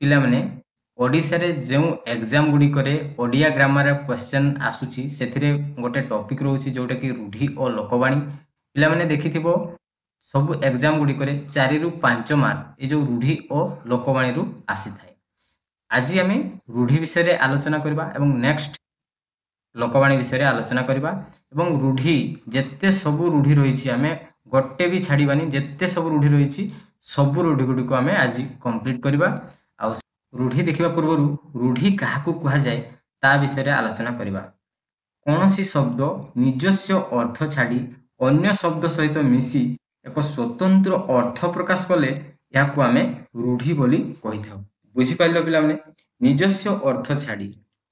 पिला माने ओडिशा रे जो एग्जाम गुडी करे ओडिया ग्रामर क्वेश्चन आसुची सेथिरे गोटे टॉपिक रहउची जोटा कि रूढ़ी और लोकवाणी पिला माने देखिथिबो सब एग्जाम गुडी करे 4 रु 5 मार्क ए जो रूढ़ी और लोकवाणी रु आसी थाए। आज आम रूढ़ी विषय रे आलोचना करबा एवं नेक्स्ट लोकवाणी विषय रे आलोचना करबा एवं रूढ़ी जेते सब रूढ़ी रहिछि आमे गोटे भी छाड़ीबानी जेते सब रूढ़ी रहिछि सब रूढ़ी गुडी को आमे आज कंप्लीट करबा। आ रूढ़ी देखिबा पूर्व रूढ़ी काहाकू कुहा जाए ता विषय रे आलोचना करबा। कौनसी शब्द निजस्व अर्थ छाड़ी अन्य शब्द सहित मिसी एक स्वतंत्र अर्थ प्रकाश कले याकू आमे रूढ़ी बोली कहि थाउ। बुझी पाइलो पिला माने निजस्व अर्थ छाड़ी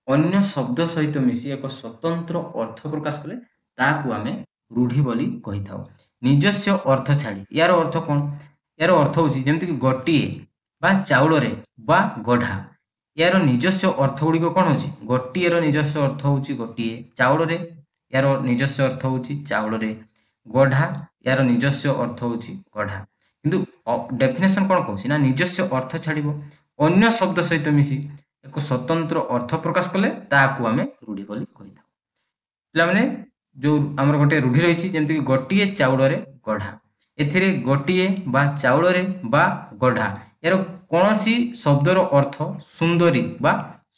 अन्य शब्द सहित मिसी एक स्वतंत्र अर्थ प्रकाश कले ताकू आमे रूढ़ी बोली कहि थाउ। निजस्व अर्थ छाड़ी यार अर्थ कोन? यार अर्थ होची जेमति कि गोटिए बा चाउल रे बा गढ़ा यार निजस्व अर्थ गुड़िक कौन हो गोटे निजस्व अर्थ हूँ गोटे चाउल रे यार निजस्व अर्थ हूँ चाउल रे गढ़ा यार निजस्व अर्थ हूँ गढ़ा किंतु डेफिनेशन कौन कहूँ ना निजस्व अर्थ छाड़ अन्य शब्द सहित मिसी एक स्वतंत्र अर्थ प्रकाश कले ताकू आम रूढ़ी बोली कही था। पे जो आमर गोटे रूढ़ी रही जमीक गोटे चाउल रे गढ़ा एथिरे गोटे बा चाउल रे बा गढ़ा यार कौन सी शब्दर अर्थ सुंदरी बा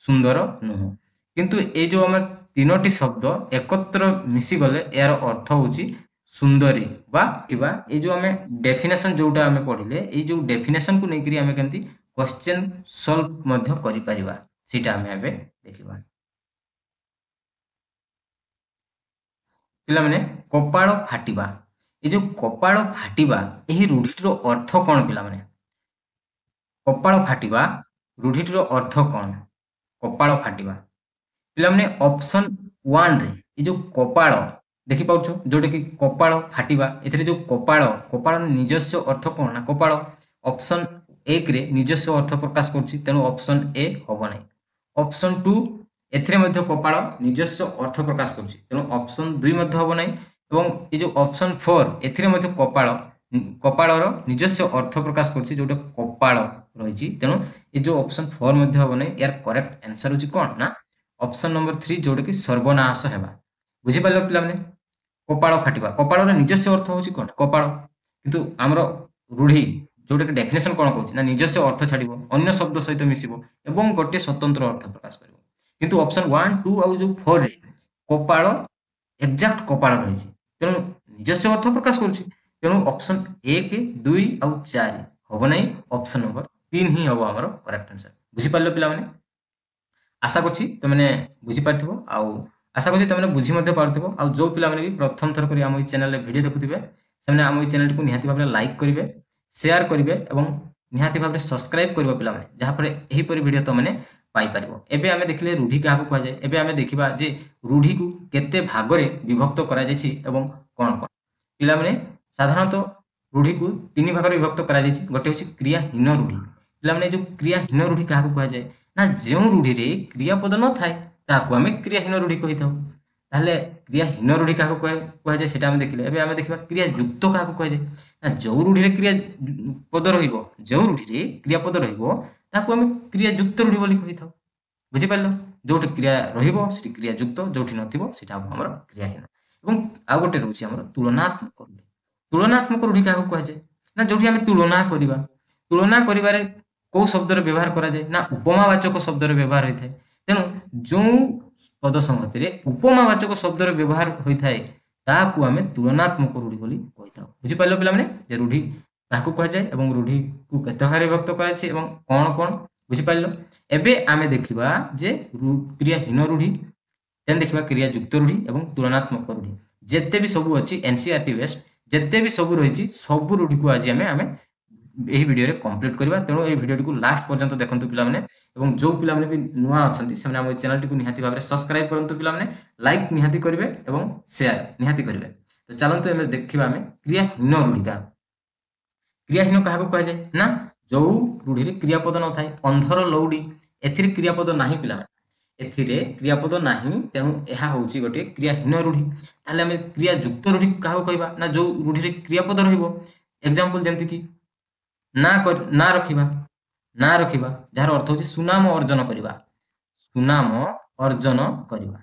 सुंदर नुह किंतु ए जो आम तीनोटी शब्द एकत्र मिसी गले यार अर्थ हूँ सुंदरी बा ये जो आम डेफिनेशन जोटा आम पढ़िले ये जो डेफिनेशन को लेकर आम केमती क्वेश्चन सॉल्व मध्य करि परिबा सीटा आम एबे देखिबा। पिला माने कपाळ फाटिबा ये जो कपाळ फाटिबा एही रूढ़ीर अर्थ कौन? पिला माने कपाळ फाटिबा रूढ़ीर अर्थ कौन? कपाळ फाटिबा पिला माने ऑप्शन 1 रे ये जो कपाळ देखि पाउछो जोटे कि कपाळ फाटिबा एथरे जो कपाळ कपाळ निजस्व अर्थ कौन ना कपाळ ऑप्शन 1 रे निजस्व अर्थ प्रकाश करछि तेनु ऑप्शन ए होबो नै। ऑप्शन 2 एथरे मध्य कपाळ निजस्व अर्थ प्रकाश करछि तेनु ऑप्शन 2 मध्य होबो नै एवं ये जो ऑप्शन 4 एथरे मध्य कपाळ कपाळर निजस्व अर्थ प्रकाश करछि जोटे कपाळ रहिछि तेनु ये जो ऑप्शन 4 मध्य होबो नै यार करेक्ट आंसर होछि कोन ना ऑप्शन नंबर 3 जोटे कि सर्वनाश हेबा। बुझी पाइलो पिला माने कपाळ फाटिबा कपाळर निजस्व अर्थ होछि कोन कपाळ किंतु हमर रूढ़ी जोटे कि डेफिनेशन कोन कहछि ना निजस्व अर्थ छाड़िबो अन्य शब्द सहित मिसिबो एवं गोटे स्वतंत्र अर्थ प्रकाश करिवो किंतु ऑप्शन 1 2 आ जो 4 रे कपाळ एक्जाक्ट कपाळ रहिछि तेनु निजस्व अर्थ प्रकाश करछि तेनु ऑप्शन 1 2 आ 4 होबो नै ऑप्शन नंबर 3 ही होबो हमर करेक्ट आंसर। बुझी पाइलो पिला माने आशा करछि त माने बुझी पारथिबो आ आशा करछि त माने बुझी मध्ये पारथिबो आ जो पिला माने भी प्रथम थर करी हम ई चैनल रे वीडियो देखुथिबे सेमाने हम ई चैनल को निहाती भाबरे लाइक करिवे शेयर करिवे एवं निहाती भाबरे सब्सक्राइब करिवो पिला माने जहा पर एही परि वीडियो त माने पाई परिबो। एबे आमे देखिले रूढ़ी काहा को कहा जाय एबे आमे देखिबा जे रूढ़ी को केते भागरे विभक्त करा जायछि एवं कोन कोन पिला माने साधारणतः रूढ़ी को 3 भाग रे विभक्त करा जायछि गोटे होछि क्रियाहीन रूढ़ी पिला माने जो क्रियाहीन रूढ़ी काहा को कहा जाय ना जो रूढ़ी रे क्रियापद न थाए ताकू आमे क्रियाहीन रूढ़ी कहि थाउ ताहले क्रियाहीन रूढ़ी काहा को कहा जाय सेटा आमे देखिले। एबे आमे देखिबा क्रियायुक्त काहा को कहा जाय ना जो रूढ़ी रे क्रियापद रहिबो जो रूढ़ी रे क्रियापद रहिबो ताकू आमे क्रियायुक्त रूढ़ी बोली कहि थाउ। बुझी पाइलो जोठी क्रिया रहिबो सेठी क्रियायुक्त जोठी नथिबो सेटा हमर क्रियाहीन एवं आ गोटे रहउछि हमर तुलनात्मक रूढ़ी। तुलनात्मक रूढ़ी काहा को कहा जाय ना जोठी आमे तुलना करिबारे को शब्द रे व्यवहार करा जाय ना उपमावाचक शब्द रे व्यवहार होय थाए तेनु जो पद संगति रे उपमावाचक शब्द रे व्यवहार होय थाए ताकू आमे तुलनात्मक रूढ़ी बोली कहि थाउ। बुझी पाइलो पिला माने जे रूढ़ी काहाकू कहा जाय एवं रूढ़ी को केते भाग रे विभक्त करा छै एवं कोन कोन बुझी पाइलो। एबे आमे देखिबा जे क्रियाहीन रूढ़ी देन देखिबा क्रियायुक्त रूढ़ी एवं तुलनात्मक रूढ़ी जेते भी सब अछि एनसीईआरटी बेस्ड जेते भी सब रहिछि सब रूढ़ी को आज आमे एही वीडियो रे कंप्लीट करबा तेणु ए वीडियो को लास्ट पर्यंत देखंतु पिला माने एवं जो पिला माने भी नुआ अछंती सेमाने हम चैनल को निहाती भाबरे सब्सक्राइब करंतु पिला माने लाइक निहाती करिवे एवं शेयर निहाती करिवे। तो चलंतु एमे देखिबा हमें क्रियाहीन रूढ़ी का क्रियाहीन काहा को कहा जाय ना जो रूढ़ी रे क्रियापद न थाए अंधर लौडी एथिरे क्रियापद नाही पिला माने एथिरे क्रियापद नाही तेणु एहा होउची गोटे क्रियाहीन रूढ़ी। ताले हमें क्रियायुक्त रूढ़ी काहा को कहबा ना जो रूढ़ी रे क्रियापद रहिबो एग्जांपल जेमति कि ना रखिबा ନା ରଖିବା ଯାହାର ଅର୍ଥ ହେଉଛି ସୁନାମ ଅର୍ଜନ କରିବା, ସୁନାମ ଅର୍ଜନ କରିବା।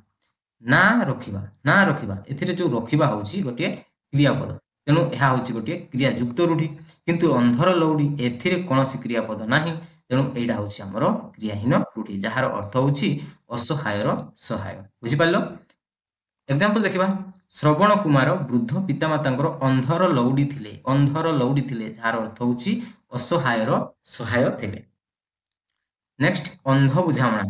ନା ରଖିବା ଏଥିରେ ଯୋଉ ରଖିବା ହେଉଛି ଗୋଟିଏ କ୍ରିୟାପଦ, ତେଣୁ ଏହା ହେଉଛି ଗୋଟିଏ କ୍ରିୟାଯୁକ୍ତ ରୂଢ଼ି। କିନ୍ତୁ ଅନ୍ଧର ଲଉଡ଼ି ଏଥିରେ କୌଣସି କ୍ରିୟାପଦ ନାହିଁ, ତେଣୁ ଏଇଟା ହେଉଛି ଆମର କ୍ରିୟାହୀନ ରୂଢ଼ି ଯାହାର ଅର୍ଥ ହେଉଛି ଅସହାୟର ସହାୟ। ବୁଝିପାରିଲ? ଏକ୍ସାମ୍ପଲ ଦେଖିବା, ଶ୍ରବଣ କୁମାର ବୃଦ୍ଧ ପିତାମାତାଙ୍କର ଅନ୍ଧର ଲଉଡ଼ି ଥିଲେ, ଯାହାର ଅର୍ଥ ହେଉଛି ଅସହାୟର ସହାୟ ଥିଲେ। ନେକ୍ସଟ, ଅନ୍ଧ ବୁଝାମଣା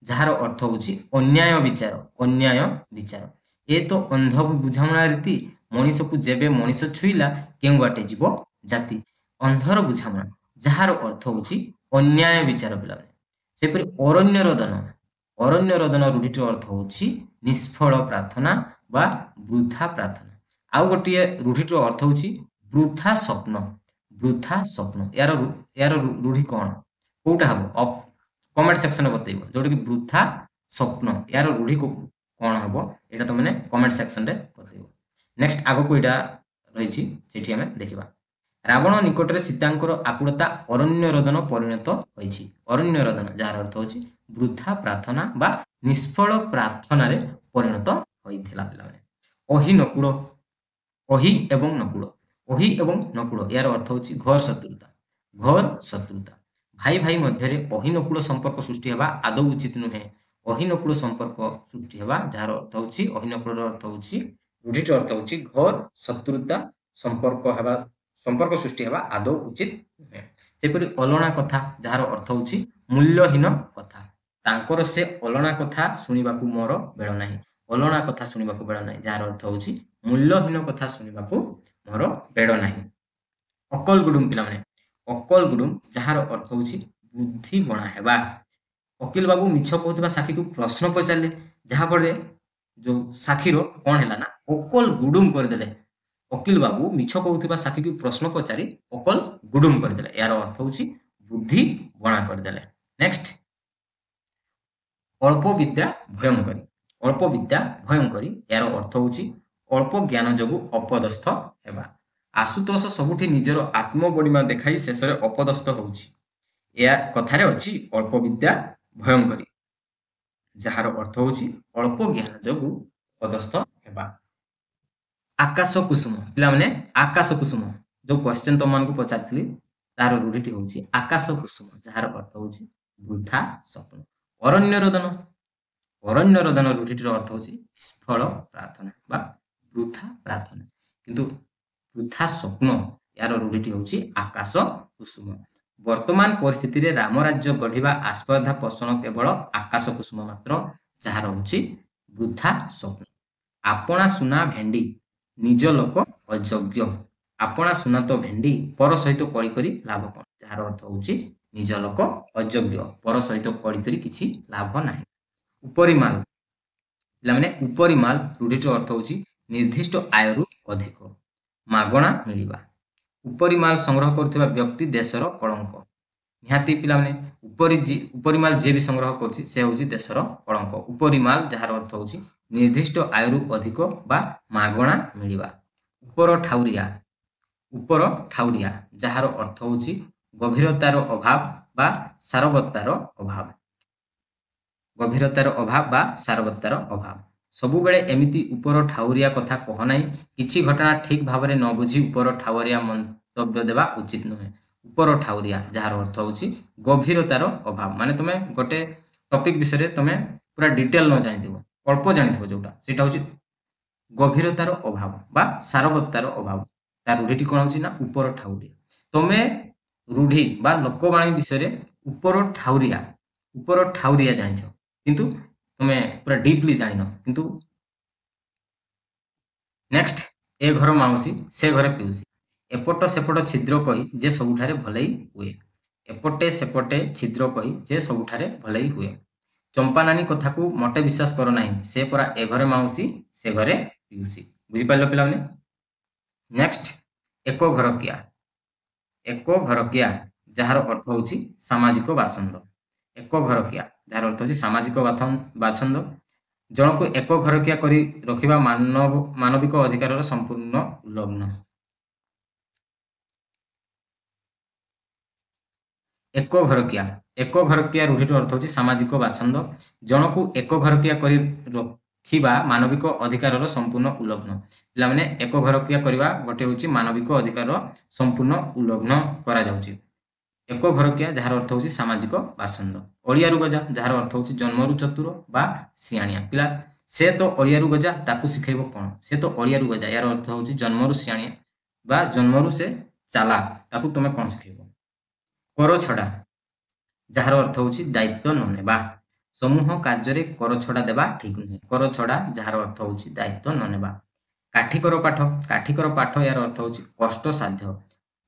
ଯାହାର ଅର୍ଥ ହେଉଛି ଅନ୍ୟାୟ ବିଚାର। ଏ ତ ଅନ୍ଧ ବୁଝାମଣା ରୀତି, ମଣିଷକୁ ଯେବେ ମଣିଷ ଛୁଇଁଲା କେଉଁ ବାଟେ ଯିବ ଜାତି। ଅନ୍ଧର ବୁଝାମଣା ଯାହାର ଅର୍ଥ ହେଉଛି ଅନ୍ୟାୟ ବିଚାର ପିଲାମାନେ। ସେପରି ଅରଣ୍ୟ ରୋଦନ ରୂଢ଼ିଟିର ଅର୍ଥ ହେଉଛି ନିଷ୍ଫଳ ପ୍ରାର୍ଥନା ବା ବୃଥା ପ୍ରାର୍ଥନା। ଆଉ ଗୋଟିଏ ରୂଢ଼ିଟିର ଅର୍ଥ ହେଉଛି ବୃଥା ସ୍ୱପ୍ନ। ୟାର ରୂଢ଼ି କ'ଣ, କୋଉଟା ହବ? କମେଣ୍ଟ ସେକ୍ସନରେ ବତେଇବ। ଯୋଉଟା କି ବୃଥା ସ୍ୱପ୍ନ, ୟାର ରୂଢ଼ି କ'ଣ ହବ ଏଇଟା ତମେ କମେଣ୍ଟ ସେକ୍ସନରେ ବତେଇବ। ନେକ୍ସଟ ଆଗକୁ ଏଇଟା ରହିଛି, ସେଠି ଆମେ ଦେଖିବା। ରାବଣ ନିକଟରେ ସୀତାଙ୍କର ଆକୁଳତା ଅରଣ୍ୟ ରୋଦନ ପରିଣତ ହୋଇଛି। ଅରଣ୍ୟ ରୋଦନ ଯାହାର ଅର୍ଥ ହେଉଛି ବୃଥା ପ୍ରାର୍ଥନା ବା ନିଷ୍ଫଳ ପ୍ରାର୍ଥନାରେ ପରିଣତ ହୋଇଥିଲା ପିଲାମାନେ। ଅହି ଏବଂ ନକୁଳ ୟାର ଅର୍ଥ ହେଉଛି ଘୋର ଶତ୍ରୁତା। ଭାଇ ଭାଇ ମଧ୍ୟରେ ଅହିନକୁଳ ସମ୍ପର୍କ ସୃଷ୍ଟି ହେବା ଆଦୌ ଉଚିତ ନୁହେଁ। ଅହିନକୁଳ ସମ୍ପର୍କ ସୃଷ୍ଟି ହେବା, ଯାହାର ଅର୍ଥ ହେଉଛି ଅହିନକୁଳର ଅର୍ଥ ହେଉଛି, ରୂଢ଼ିଟିର ଅର୍ଥ ହେଉଛି ଘୋର ଶତ୍ରୁତା ସମ୍ପର୍କ ସୃଷ୍ଟି ହେବା ଆଦୌ ଉଚିତ ନୁହେଁ। ସେପରି ଅଲଣା କଥା ଯାହାର ଅର୍ଥ ହେଉଛି ମୂଲ୍ୟହୀନ କଥା। ତାଙ୍କର ସେ ଅଲଣା କଥା ଶୁଣିବାକୁ ମୋର ବେଳ ନାହିଁ। ଯାହାର ଅର୍ଥ ହେଉଛି ମୂଲ୍ୟହୀନ କଥା ଶୁଣିବାକୁ ମୋର ବେଳ ନାହିଁ। ଅକଲ ଗୁଡୁମ ପିଲାମାନେ, ଯାହାର ଅର୍ଥ ହେଉଛି ବୁଦ୍ଧି ବଣା ହେବା। ଓକିଲ ବାବୁ ମିଛ କହୁଥିବା ସାକ୍ଷୀକୁ ପ୍ରଶ୍ନ ପଚାରିଲେ, ଯାହାଫଳରେ ଯୋଉ ସାକ୍ଷୀର କ'ଣ ହେଲା ନା ଅକଲ ଗୁଡୁମ କରିଦେଲେ। ଓକିଲ ବାବୁ ମିଛ କହୁଥିବା ସାକ୍ଷୀକୁ ପ୍ରଶ୍ନ ପଚାରି ଅକଲ ଗୁଡୁମ କରିଦେଲେ, ଏହାର ଅର୍ଥ ହେଉଛି ବୁଦ୍ଧି ବଣା କରିଦେଲେ। ନେକ୍ସଟ, ଅଳ୍ପ ବିଦ୍ୟା ଭୟଙ୍କରୀ, ଏହାର ଅର୍ଥ ହେଉଛି ଅଳ୍ପ ଜ୍ଞାନ ଯୋଗୁଁ ଅପଦସ୍ଥ ହେବା। ଆଶୁତୋଷ ସବୁଠି ନିଜର ଆତ୍ମବଡ଼ିମା ଦେଖାଇ ଶେଷରେ ଅପଦସ୍ଥ ହେଉଛି। ଏହା କଥାରେ ଅଛି ଅଳ୍ପ ବିଦ୍ୟା ଭୟଙ୍କରୀ, ଯାହାର ଅର୍ଥ ହେଉଛି ଅଳ୍ପ ଜ୍ଞାନ ଯୋଗୁଁ ଅପଦସ୍ଥ ହେବା। ଆକାଶ କୁସୁମ ପିଲାମାନେ, ଆକାଶ କୁସୁମ ଯୋଉ କ୍ୱେଶ୍ଚନ ତମମାନଙ୍କୁ ପଚାରିଥିଲି ତାର ରୂଢ଼ିଟି ହେଉଛି ଆକାଶ କୁସୁମ, ଯାହାର ଅର୍ଥ ହେଉଛି ବୃଥା ସ୍ୱପ୍ନ। ଅରଣ୍ୟ ରୋଦନ ରୂଢ଼ିଟିର ଅର୍ଥ ହେଉଛି ନିଷ୍ଫଳ ପ୍ରାର୍ଥନା ବା ବୃଥା ପ୍ରାର୍ଥନା। କିନ୍ତୁ ବୃଥା ସ୍ୱପ୍ନ, ୟାର ରୂଢ଼ିଟି ହେଉଛି ଆକାଶ କୁସୁମ। ବର୍ତ୍ତମାନ ପରିସ୍ଥିତିରେ ରାମରାଜ୍ୟ ଗଢ଼ିବା ଆସ୍ପର୍ଦ୍ଧା ପୋଷଣ କେବଳ ଆକାଶ କୁସୁମ ମାତ୍ର, ଯାହାର ହେଉଛି ବୃଥା ସ୍ୱପ୍ନ। ଆପଣା ସୁନା ଭେଣ୍ଡି ନିଜ ଲୋକ ଅଯୋଗ୍ୟ। ଆପଣା ସୁନା ତ ଭେଣ୍ଡି ପର ସହିତ କଳି କରି ଲାଭ କ'ଣ, ଯାହାର ଅର୍ଥ ହେଉଛି ନିଜ ଲୋକ ଅଯୋଗ୍ୟ, ପର ସହିତ କଳି କରି କିଛି ଲାଭ ନାହିଁ। ଉପରିମାଲ ପିଲାମାନେ, ଉପରିମାଲ ରୂଢ଼ିଟିର ଅର୍ଥ ହେଉଛି ନିର୍ଦ୍ଦିଷ୍ଟ ଆୟରୁ ଅଧିକ, ମାଗଣା ମିଳିବା। ଉପରିମାଲ ସଂଗ୍ରହ କରୁଥିବା ବ୍ୟକ୍ତି ଦେଶର କଳଙ୍କ। ନିହାତି ପିଲାମାନେ, ଉପରିମାଲ ଯିଏ ବି ସଂଗ୍ରହ କରୁଛି ସେ ହେଉଛି ଦେଶର କଳଙ୍କ। ଉପରିମାଲ ଯାହାର ଅର୍ଥ ହେଉଛି ନିର୍ଦ୍ଦିଷ୍ଟ ଆୟରୁ ଅଧିକ ବା ମାଗଣା ମିଳିବା। ଉପର ଠାଉରିଆ ଯାହାର ଅର୍ଥ ହେଉଛି ଗଭୀରତାର ଅଭାବ ବା ସାରବତ୍ତାର ଅଭାବ। ସବୁବେଳେ ଏମିତି ଉପର ଠାଉରିଆ କଥା କହ ନାହିଁ। କିଛି ଘଟଣା ଠିକ ଭାବରେ ନ ବୁଝି ଉପର ଠାଉରିଆ ମନ୍ତବ୍ୟ ଦେବା ଉଚିତ ନୁହେଁ। ଉପର ଠାଉରିଆ ଯାହାର ଅର୍ଥ ହେଉଛି ଗଭୀରତାର ଅଭାବ, ମାନେ ତମେ ଗୋଟେ ଟପିକ ବିଷୟରେ ତମେ ପୁରା ଡିଟେଲ ନ ଜାଣିଥିବ, ଅଳ୍ପ ଜାଣିଥିବ, ଯୋଉଟା ସେଟା ହେଉଛି ଗଭୀରତାର ଅଭାବ ବା ସାରବତ୍ତାର ଅଭାବ। ତା ରୂଢ଼ିଟି କ'ଣ ହେଉଛି ନା ଉପର ଠାଉରିଆ। ତମେ ରୂଢ଼ି ବା ଲୋକବାଣୀ ବିଷୟରେ ଉପର ଠାଉରିଆ ଜାଣିଛ, କିନ୍ତୁ ତମେ ପୁରା ଡିପଲି ଜାଣିନ। କିନ୍ତୁ ନେକ୍ସଟ, ଏ ଘର ମାଉସୀ ସେ ଘରେ ପିଉସୀ। ଏପଟ ସେପଟ ଛିଦ୍ର କହି ଯେ ସବୁଠାରେ ଭଲେଇ ହୁଏ। ଏପଟେ ସେପଟେ ଛିଦ୍ର କହି ଯେ ସବୁଠାରେ ଭଲେଇ ହୁଏ। ଚମ୍ପାନାନୀ କଥାକୁ ମୋଟେ ବିଶ୍ୱାସ କର ନାହିଁ, ସେ ପରା ଏ ଘରେ ମାଉସୀ ସେ ଘରେ ପିଉସୀ। ବୁଝିପାରିଲ ପିଲାମାନେ? ନେକ୍ସଟ, ଏକ ଘରକିଆ ଯାହାର ଅର୍ଥ ହେଉଛି ସାମାଜିକ ବାସନ୍ଦ। ଏକ ଘରକିଆ ଯାହାର ଅର୍ଥ ହେଉଛି ସାମାଜିକ ବାସନ୍ଦ। ଜଣକୁ ଏକ ଘରକିଆ କରି ରଖିବା ମାନବିକ ଅଧିକାରର ସମ୍ପୂର୍ଣ୍ଣ ଉଲ୍ଲଂଘନ। ଏକ ଘରକିଆ ରୂଢ଼ିର ଅର୍ଥ ହେଉଛି ସାମାଜିକ ବାସନ୍ଦ। ଜଣକୁ ଏକ ଘରକିଆ କରି ରଖିବା ମାନବିକ ଅଧିକାରର ସମ୍ପୂର୍ଣ୍ଣ ଉଲ୍ଲଂଘନ। ପିଲାମାନେ ଏକ ଘରକିଆ କରିବା ଗୋଟେ ହେଉଛି ମାନବିକ ଅଧିକାରର ସମ୍ପୂର୍ଣ୍ଣ ଉଲ୍ଲଂଘନ କରାଯାଉଛି। ଏକ ଘରକିଆ ଯାହାର ଅର୍ଥ ହେଉଛି ସାମାଜିକ ବାସନ୍ଦ। ଅଳିଆରୁ ଗଜା ଯାହାର ଅର୍ଥ ହେଉଛି ଜନ୍ମରୁ ଚତୁର ବା ସିଆଣିଆ। ପିଲା ସେ ତ ଅଳିଆରୁ ଗଜା, ତାକୁ ଶିଖେଇବ କ'ଣ? ସେ ତ ଅଳିଆରୁ ଗଜା, ଏହାର ଅର୍ଥ ହେଉଛି ଜନ୍ମରୁ ସିଆଣିଆ ବା ଜନ୍ମରୁ ସେ ଚାଲାକ, ତାକୁ ତମେ କ'ଣ ଶିଖେଇବ? କରଛଡ଼ା ଯାହାର ଅର୍ଥ ହେଉଛି ଦାୟିତ୍ୱ ନ ନେବା। ସମୂହ କାର୍ଯ୍ୟରେ କରଛଡ଼ା ଦେବା ଠିକ ନୁହେଁ। କରଛଡ଼ା ଯାହାର ଅର୍ଥ ହେଉଛି ଦାୟିତ୍ୱ ନ ନେବା। କାଠିକର ପାଠ ଏହାର ଅର୍ଥ ହେଉଛି କଷ୍ଟସାଧ୍ୟ।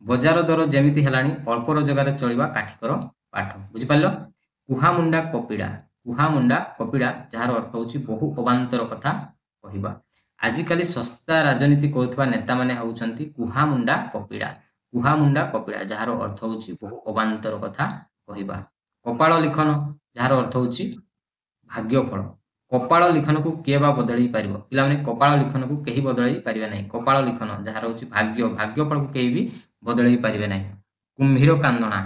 ବଜାର ଦର ଯେମିତି ହେଲାଣି ଅଳ୍ପ ରୋଜଗାରରେ ଚଳିବା କାଠିକର ପାଠ। ବୁଝିପାରିଲ? କୁହାମୁଣ୍ଡା କପିଡ଼ା ଯାହାର ଅର୍ଥ ହେଉଛି ବହୁ ଅବାନ୍ତର କଥା କହିବା। ଆଜିକାଲି ଶସ୍ତା ରାଜନୀତି କରୁଥିବା ନେତାମାନେ ହେଉଛନ୍ତି କୁହାମୁଣ୍ଡା କପିଡ଼ା ଯାହାର ଅର୍ଥ ହେଉଛି ବହୁ ଅବାନ୍ତର କଥା କହିବା। କପାଳ ଲିଖନ ଯାହାର ଅର୍ଥ ହେଉଛି ଭାଗ୍ୟଫଳ। କପାଳ ଲିଖନକୁ କିଏ ବା ବଦଳେଇ ପାରିବ? ପିଲାମାନେ କପାଳ ଲିଖନକୁ କେହି ବଦଳେଇ ପାରିବେ ନାହିଁ। କପାଳ ଲିଖନ ଯାହାର ହେଉଛି ଭାଗ୍ୟଫଳକୁ କେହି ବି ବଦଳେଇ ପାରିବେ ନାହିଁ। କୁମ୍ଭୀର କାନ୍ଦଣା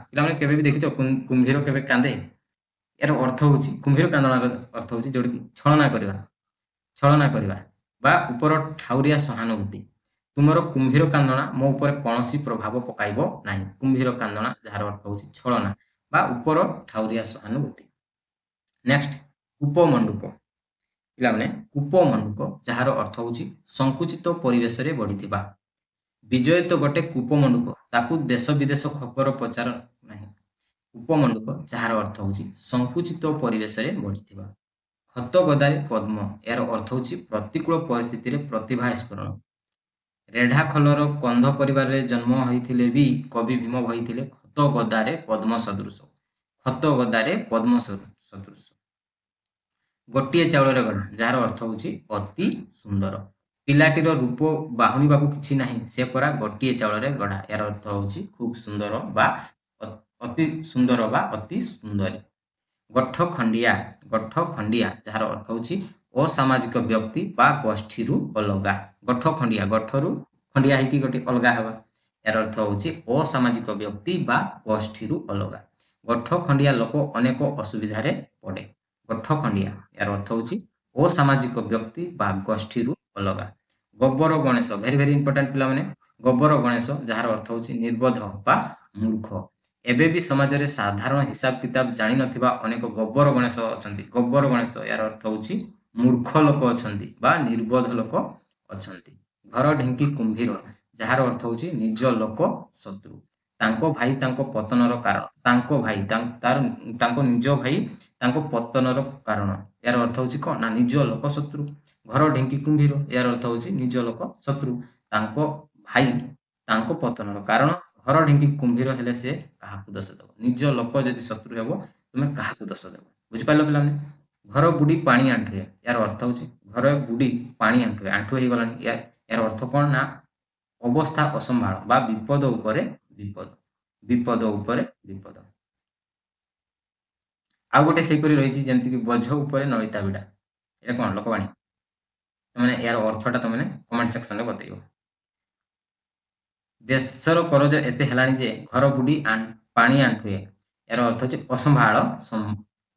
ପିଲାମାନେ କେବେ ବି ଦେଖିଛ କୁମ୍ଭୀର କେବେ କାନ୍ଦେ? ଏହାର ଅର୍ଥ ହେଉଛି କୁମ୍ଭୀର କାନ୍ଦଣାର ଅର୍ଥ ହେଉଛି ଯୋଉଠିକି ଛଳନା କରିବା ବା ଉପର ଠାଉରିଆ ସହାନୁଭୂତି। ତୁମର କୁମ୍ଭୀର କାନ୍ଦଣା ମୋ ଉପରେ କୌଣସି ପ୍ରଭାବ ପକାଇବ ନାହିଁ। କୁମ୍ଭୀର କାନ୍ଦଣା ଯାହାର ଅର୍ଥ ହେଉଛି ଛଳନା ବା ଉପର ଠାଉରିଆ ସହାନୁଭୂତି। ନେକ୍ସଟ କୂପମଣ୍ଡୁକ ପିଲାମାନେ କୂପମଣ୍ଡୁକ ଯାହାର ଅର୍ଥ ହେଉଛି ସଂକୁଚିତ ପରିବେଶରେ ବଢିଥିବା। ବିଜୟ ତ ଗୋଟେ କୂପମଣ୍ଡୁକ, ତାକୁ ଦେଶ ବିଦେଶ ଖବର ପଚାର ନାହିଁ। କୂପମଣ୍ଡୁକ ଯାହାର ଅର୍ଥ ହେଉଛି ସଂକୁଚିତ ପରିବେଶରେ ବଢିଥିବା। ହତଗଦାରେ ପଦ୍ମ ଏହାର ଅର୍ଥ ହେଉଛି ପ୍ରତିକୂଳ ପରିସ୍ଥିତିରେ ପ୍ରତିଭା ସ୍ଫୁରଣ। ରେଢାଖୋଲର କନ୍ଧ ପରିବାରରେ ଜନ୍ମ ହୋଇଥିଲେ ବି କବି ଭୀମ ହୋଇଥିଲେ ହତଗଦାରେ ପଦ୍ମ ସଦୃଶ। ଗୋଟିଏ ଚାଉଳରେ ଗଢ଼ା ଯାହାର ଅର୍ଥ ହେଉଛି ଅତି ସୁନ୍ଦର। ପିଲାଟିର ରୂପ ବାହୁନିବାକୁ କିଛି ନାହିଁ, ସେ ପରା ଗୋଟିଏ ଚାଉଳରେ ଗଢ଼ା। ଏହାର ଅର୍ଥ ହେଉଛି ଖୁବ୍ ସୁନ୍ଦର ବା ଅତି ସୁନ୍ଦର ବା ଅତି ସୁନ୍ଦରୀ। ଗଠଖଣ୍ଡିଆ ଯାହାର ଅର୍ଥ ହେଉଛି ଅସାମାଜିକ ବ୍ୟକ୍ତି ବା ଗୋଷ୍ଠୀରୁ ଅଲଗା। ଗଠରୁ ଖଣ୍ଡିଆ ହେଇକି ଗୋଟେ ଅଲଗା ହେବା, ଏହାର ଅର୍ଥ ହେଉଛି ଅସାମାଜିକ ବ୍ୟକ୍ତି ବା ଗୋଷ୍ଠୀରୁ ଅଲଗା। ଗଠଖଣ୍ଡିଆ ଲୋକ ଅନେକ ଅସୁବିଧାରେ ପଡ଼େ। ଗଠଖଣ୍ଡିଆ ଏହାର ଅର୍ଥ ହେଉଛି ଅସାମାଜିକ ବ୍ୟକ୍ତି ବା ଗୋଷ୍ଠୀରୁ ଅଲଗା। ଗୋବର ଗଣେଶ ଭେରି ଭେରି ଇମ୍ପୋର୍ଟାଣ୍ଟ ପିଲାମାନେ। ଗୋବର ଗଣେଶ ଯାହାର ଅର୍ଥ ହେଉଛି ନିର୍ବୋଧ ବା ମୂର୍ଖ। ଏବେ ବି ସମାଜରେ ସାଧାରଣ ହିସାବ କିତାବ ଜାଣିନଥିବା ଅନେକ ଗୋବର ଗଣେଶ ଅଛନ୍ତି। ଗୋବର ଗଣେଶ ଏହାର ଅର୍ଥ ହେଉଛି ମୂର୍ଖ ଲୋକ ଅଛନ୍ତି ବା ନିର୍ବୋଧ ଲୋକ ଅଛନ୍ତି। ଘର ଢିଙ୍କି କୁମ୍ଭୀର ଯାହାର ଅର୍ଥ ହେଉଛି ନିଜ ଲୋକ ଶତ୍ରୁ। ତାଙ୍କ ଭାଇ ତାଙ୍କ ପତନର କାରଣ। ତାଙ୍କ ନିଜ ଭାଇ ତାଙ୍କ ପତନର କାରଣ, ଏହାର ଅର୍ଥ ହେଉଛି କ'ଣ? ନା ନିଜ ଲୋକ ଶତ୍ରୁ। ଘର ଢିଙ୍କି କୁମ୍ଭୀର ଏହାର ଅର୍ଥ ହେଉଛି ନିଜ ଲୋକ ଶତ୍ରୁ। ତାଙ୍କ ଭାଇ ତାଙ୍କ ପତନର କାରଣ। ଘର ଢିଙ୍କି କୁମ୍ଭୀର ହେଲେ ସେ କାହାକୁ ଦୋଷ ଦେବ? ନିଜ ଲୋକ ଯଦି ଶତ୍ରୁ ହେବ ତୁମେ କାହାକୁ ଦୋଷ ଦେବ? ବୁଝିପାରିଲ ପିଲାମାନେ? ଘର ବୁଡ଼ି ପାଣି ଆଣ୍ଠୁଏ ଏହାର ଅର୍ଥ ହେଉଛି ଘର ବୁଡ଼ି ପାଣି ଆଣ୍ଠୁଏ ହେଇଗଲାଣି। ଏହାର ଅର୍ଥ କ'ଣ? ନା ଅବସ୍ଥା ଅସମ୍ଭାଳ ବା ବିପଦ ଉପରେ ବିପଦ। ଆଉ ଗୋଟେ ସେହିପରି ରହିଛି ଯେମିତିକି ବୋଝ ଉପରେ ନଳିତା ବିଡ଼ା। ଏଇଟା କ'ଣ ଲୋକବାଣୀ? ତମେ ଏହାର ଅର୍ଥଟା ତମେ କମେଣ୍ଟ ସେକ୍ସନରେ ବତେଇବ। ଦେଶର କରଜ ଏତେ ହେଲାଣି ଯେ ଘର ବୁଡ଼ି ପାଣି ଆଣ୍ଠୁଏ, ଏହାର ଅର୍ଥ ହେଉଛି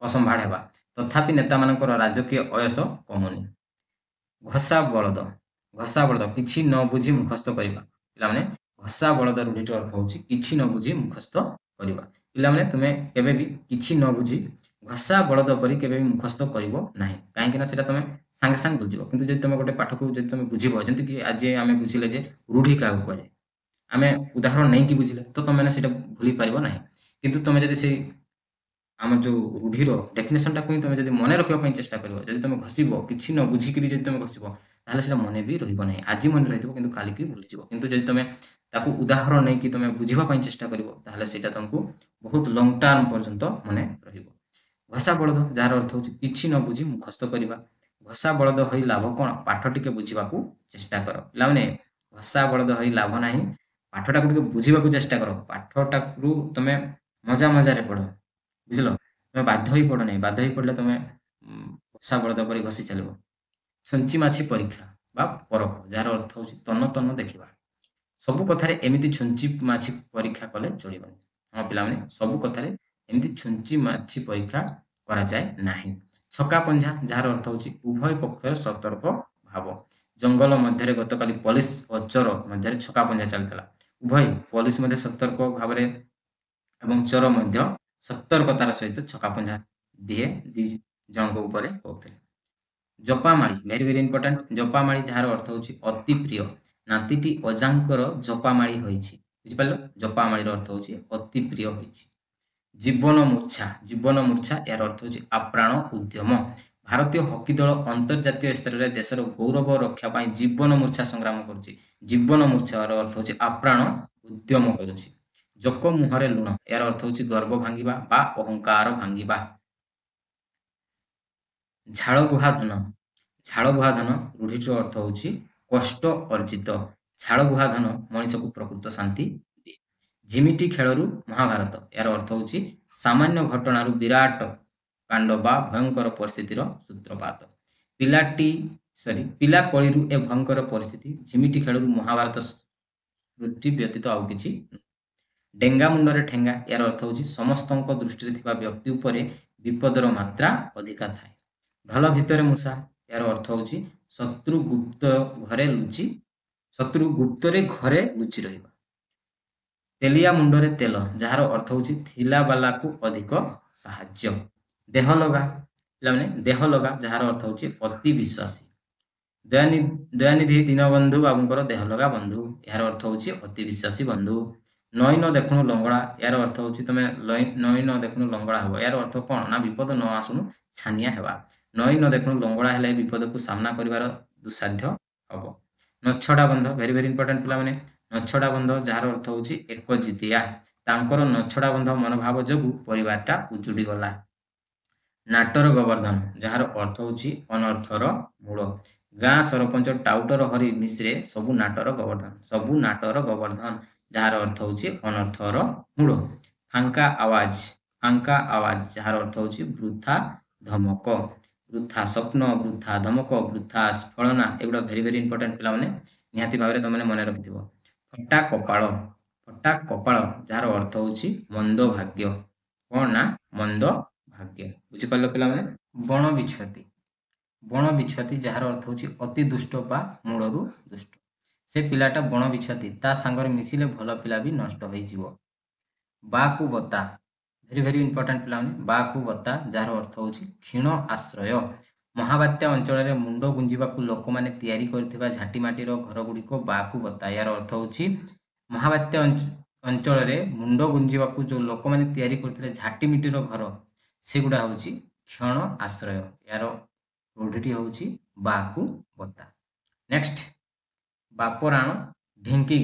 ଅସମ୍ଭାଳ ହେବା। ତଥାପି ନେତାମାନଙ୍କର ରାଜକୀୟ ଅୟସ କମୁନି। ଘଷା ବଳଦ କିଛି ନ ବୁଝି ମୁଖସ୍ଥ କରିବା। ପିଲାମାନେ ଘଷା ବଳଦ ରୂଢ଼ିର ଅର୍ଥ ହେଉଛି କିଛି ନ ବୁଝି ମୁଖସ୍ଥ କରିବା। ପିଲାମାନେ ତୁମେ କେବେ ବି କିଛି ନ ବୁଝି ଘଷା ବଳଦ ପରି କେବେ ବି ମୁଖସ୍ଥ କରିବ ନାହିଁ, କାହିଁକି ନା ସେଟା ତମେ ସାଙ୍ଗେ ସାଙ୍ଗେ ବୁଝିବ। କିନ୍ତୁ ଯଦି ତମେ ଗୋଟେ ପାଠକୁ ଯଦି ତମେ ବୁଝିବ, ଯେମିତିକି ଆଜି ଆମେ ବୁଝିଲେ ଯେ ରୂଢ଼ି କାହାକୁ କୁହାଯାଏ, ଆମେ ଉଦାହରଣ ନେଇକି ବୁଝିଲେ ତ ତମେ ସେଇଟା ଭୁଲି ପାରିବ ନାହିଁ। କିନ୍ତୁ ତମେ ଯଦି ସେଇ ଆମର ଯେଉଁ ରୂଢ଼ିର ଡେଫିନେସନଟାକୁ ହିଁ ତମେ ଯଦି ମନେ ରଖିବା ପାଇଁ ଚେଷ୍ଟା କରିବ, ଯଦି ତମେ ଘଷିବ କିଛି ନ ବୁଝିକିରି ଯଦି ତମେ ଘଷିବ, ତାହେଲେ ସେଟା ମନେ ବି ରହିବ ନାହିଁ। ଆଜି ମନେ ରହିଥିବ କିନ୍ତୁ କାଲିକି ଭୁଲିଯିବ। କିନ୍ତୁ ଯଦି ତମେ ତାକୁ ଉଦାହରଣ ନେଇକି ତମେ ବୁଝିବା ପାଇଁ ଚେଷ୍ଟା କରିବ, ତାହେଲେ ସେଇଟା ତମକୁ ବହୁତ ଲଙ୍ଗ ଟର୍ମ ପର୍ଯ୍ୟନ୍ତ ମନେ ରହିବ। ଘଷା ବଳଦ ଯାହାର ଅର୍ଥ ହେଉଛି କିଛି ନ ବୁଝି ମୁଖସ୍ଥ କରିବା। ଘଷା ବଳଦ ହୋଇ ଲାଭ କ'ଣ? ପାଠ ଟିକେ ବୁଝିବାକୁ ଚେଷ୍ଟା କର। ପିଲାମାନେ ଘଷା ବଳଦ ହୋଇ ଲାଭ ନାହିଁ, ପାଠଟାକୁ ଟିକେ ବୁଝିବାକୁ ଚେଷ୍ଟା କର। ପାଠଟାକୁ ତମେ ମଜାରେ ପଢ଼, ବୁଝିଲ? ତମେ ବାଧ୍ୟ ହୋଇ ପଢ଼ ନାହିଁ। ବାଧ୍ୟ ହୋଇ ପଢ଼ିଲେ ତମେ ଘଷା ବଳଦ ପରି ଘଷି ଚାଲିବ। ଛୁଞ୍ଚି ମାଛି ପରୀକ୍ଷା ବା ପରଖ ଯାହାର ଅର୍ଥ ହେଉଛି ତନ୍ନ ଦେଖିବା। ସବୁ କଥାରେ ଏମିତି ଛୁଞ୍ଚି ମାଛି ପରୀକ୍ଷା କଲେ ଚଳିବନି। हाँ पिलाने सबु कथारे एमती छुंची माछी परीक्षा करा जाए नाही। छका पंझा जार अर्थ होची उभय पक्षर सतर्क भाव। जंगल मध्य गतकाली पुलिस और चोर मध्य छका पंझा चलता। उभय पुलिस मध्य सतर्क भाव एवं चोर मध्य सतर्कतार सहित छका पंझा दिए दी जन ऊपर कहते। जपामाळी वेरी वेरी इंपोर्टेंट। जपामाळी जार अर्थ होची अति प्रिय। नातीटी अजांकर जपामाळी होईची बुझिपारल। जपामाळीर अर्थ होची अति प्रिय होईची। जीवन मूर्छा जीवन मूर्छा यार अर्थ होची आप्राण उद्यम। भारतीय हॉकी दल अंतर्जातीय स्तर में देशर गौरव रक्षा पाई जीवन मूर्छा संग्राम करुची। जीवन मूर्छार अर्थ होची आप्राण उद्यम करुची। जक मुहरे लुण यार अर्थ होची गर्व भांगिबा बा अहंकार भांगिबा। झाड़ बुहा धन झाड़ बुहा धन रूढ़िर अर्थ होची कष्ट अर्जित। झाड़ बुहा धन मनीष को प्रकृत शांति दिए। झिमिटी खेलरू महाभारत यार अर्थ होची सामान्य घटनारू विराट कांड बा भयंकर परिस्थितिर सूत्रपात। पिला कलिरू ए भयंकर परिस्थिति झिमिटी खेलरू महाभारत सृष्टि व्यतीत आउ किछि। डेंगा मुंडरे ठेंगा यार अर्थ होची समस्तक दृष्टि थिबा व्यक्ति उपरे विपदर मात्रा अधिका थाए। ढल भितर मूषा यार अर्थ होची शत्रु गुप्त गुप्तरे घरे लुचि रहिबा। तेलिया मुंडरे तेल जार अर्थ होची थिला बाला को अधिक साहाय्य। देह लगा पिलाने देह लगा जार अर्थ होची अति विश्वासी। दयानिधि दीनबंधु बाबूंकर देह लगा बंधु यार अर्थ होची अति विश्वासी बंधु। नई न देखुनु लंगड़ा यार अर्थ होची तमे नई न देखुनु लंगड़ा हबो यार अर्थ कोन ना विपद न आसुनु छानिया हेबा। नई न देखुनु लंगड़ा हेले विपद को सामना करिवार दुसाध्य हबो। नछड़ा बंध वेरी वेरी इंपोर्टेंट पिला माने। नछड़ा बंध जार अर्थ होची एक जितिया। तांकर नछड़ा बंध मनोभाव जोगु परिवारटा उजुड़ी गला। नाटर गोवर्धन जार अर्थ होची अनर्थर मूल। गाँ सरपंच टाउटर हरि मिश्रे सबु नाटर गोवर्धन जार अर्थ होची अनर्थर मूल। फांका आवाज जार अर्थ होची वृथा धमक। वृथा स्वप्न वृथा धमक वृथा स्फलना एगुड़ा वेरी वेरी इंपोर्टेंट पिला माने निहाती भाव में तुमने मन रखिथिबो। फटा कपाळ जार अर्थ होची मंद भाग्य। कौन ना मंद भाग्य बुझिपारल पिला माने। बण बिछुआती जार अर्थ होची अति दुष्ट बा मूलरू दुष्ट। से पिलाटा बण बिछुआती ता सांगरे मिसिले भल पिला भी नष्ट होई जिवो। बाकु बता वेरी वेरी इंपोर्टेंट पिला माने। बाकु बता जार अर्थ होची क्षीण आश्रय। महाबात्या अंचल मुंड गुंजिबाकू लोक माने तैयारी करथिबा झाटीमाटीर घर गुडी को बाकु बता यार अर्थ होची महाबात्या अंचल मुंड गुंजिबाकू जो लोक माने तैयारी करथिले झाटीमिटीर घर सेगुडा होची क्षण आश्रय यार रूढ़िटी होची बाकु बता। नेक्स्ट बापराण ढेंकी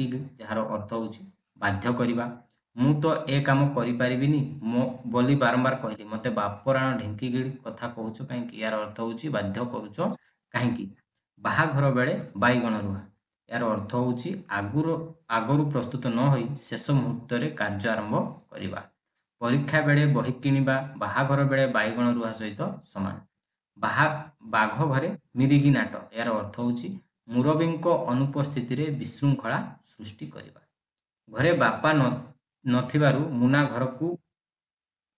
गिल जार अर्थ होची बाध्य करिबा। मु तो ए काम करि परिबिनी मो बोली बारंबार कहली मते बापराण ढेंकी गिल कथा कहूचो काहेकि यार अर्थ होची बाध्य करूचो काहेकि। बाहाघर बेले बाईगण रुहा यार अर्थ होची आगरु प्रस्तुत न होई शेष मुहूर्त रे कार्य आरंभ करिबा। परीक्षा बेले बही किनिबा बाहाघर बेले बाईगण रुहा सहित समान। बाघ घरे मिरिगी नाट यार अर्थ होची मुरबींको अनुपस्थिति रे विशृंखला सृष्टि करिबा। घरे बापा नथिबारु मुना घर को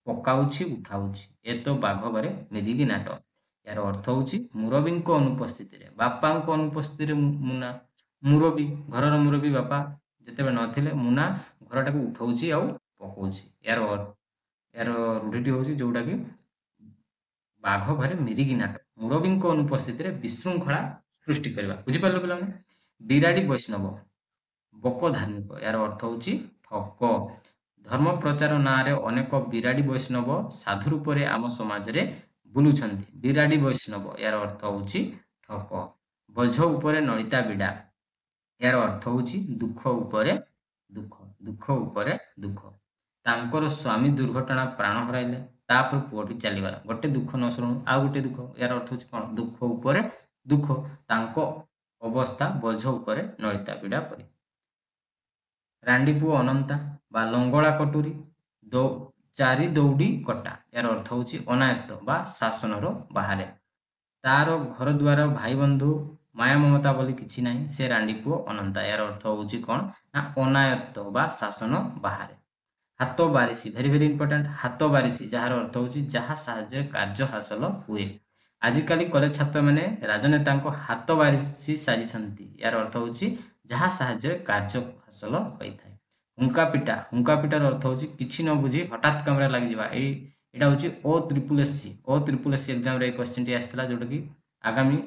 पकाउछि उठाउछि ए तो बाघ घरे मिरिगी नाट यार अर्थ होची मुरबींको अनुपस्थिति रे बापांको अनुपस्थिति रे मुना मुरबी घरर मुरबी बापा जेतेबे नथिले मुना घरटाको उठाउछि आ पकाउछि यार रूढ़िटी होची जोटा कि बाघ घरे मिरिगी नाट मुरबींको अनुपस्थिति रे विशृंखला सृष्टि करबा बुझिपारल पिला माने। बिराडी वैष्णव बक धार्मिक यार अर्थ होची ठक। धर्म प्रचार ना रे अनेक बिराडी वैष्णव साधु रूप रे आम समाज रे बुलुछंती। बिराडी वैष्णव यार अर्थ होची ठक। बोझ उपरे नलिता बिड़ा यार अर्थ होची दुख उपरे दुख। तांकर स्वामी दुर्घटना प्राण हराइले तापर पुओटी चलीगला। गोटे दुख न शुणु आ गोटे दुख यार अर्थ होची कोन दुख उपरे दुख। तांको अवस्था बोझ उपरे नलिता बिड़ा परी। रांडीपु अनंता बा लंगड़ा कटुरी चारि दौड़ी कटा यार अर्थ होची अनायत्त बा शासनर बाहरे। तार घर द्वार भाई बंधु ମାୟା ମମତା ବୋଲି କିଛି ନାହିଁ, ସେ ରାଣ୍ଡି ପୁଅ ଅନନ୍ତା। ଏହାର ଅର୍ଥ ହେଉଛି କ'ଣ ନା ଅନାୟତ୍ତ ବା ଶାସନ ବାହାରେ। ହାତ ବାରିଶି, ଭେରି ଭେରି ଇମ୍ପୋର୍ଟାଣ୍ଟ। ହାତ ବାରିଶି ଯାହାର ଅର୍ଥ ହେଉଛି ଯାହା ସାହାଯ୍ୟରେ କାର୍ଯ୍ୟ ହାସଲ ହୁଏ। ଆଜିକାଲି କଲେଜ ଛାତ୍ରମାନେ ରାଜନେତାଙ୍କ ହାତ ବାରିଶି ସାଜିଛନ୍ତି। ଏହାର ଅର୍ଥ ହେଉଛି ଯାହା ସାହାଯ୍ୟରେ କାର୍ଯ୍ୟ ହାସଲ ହୋଇଥାଏ। ହୁଙ୍କା ପିଟା, ହୁଙ୍କା ପିଟାର ଅର୍ଥ ହେଉଛି କିଛି ନ ବୁଝି ହଠାତ୍ କାମରେ ଲାଗିଯିବା। ଏଇଟା ହେଉଛି O SSS ଏକ୍ଜାମରେ ଏଇ କ୍ୱେଶ୍ଚିନ୍ଟି ଆସିଥିଲା, ଯୋଉଟାକି ଆଗାମୀ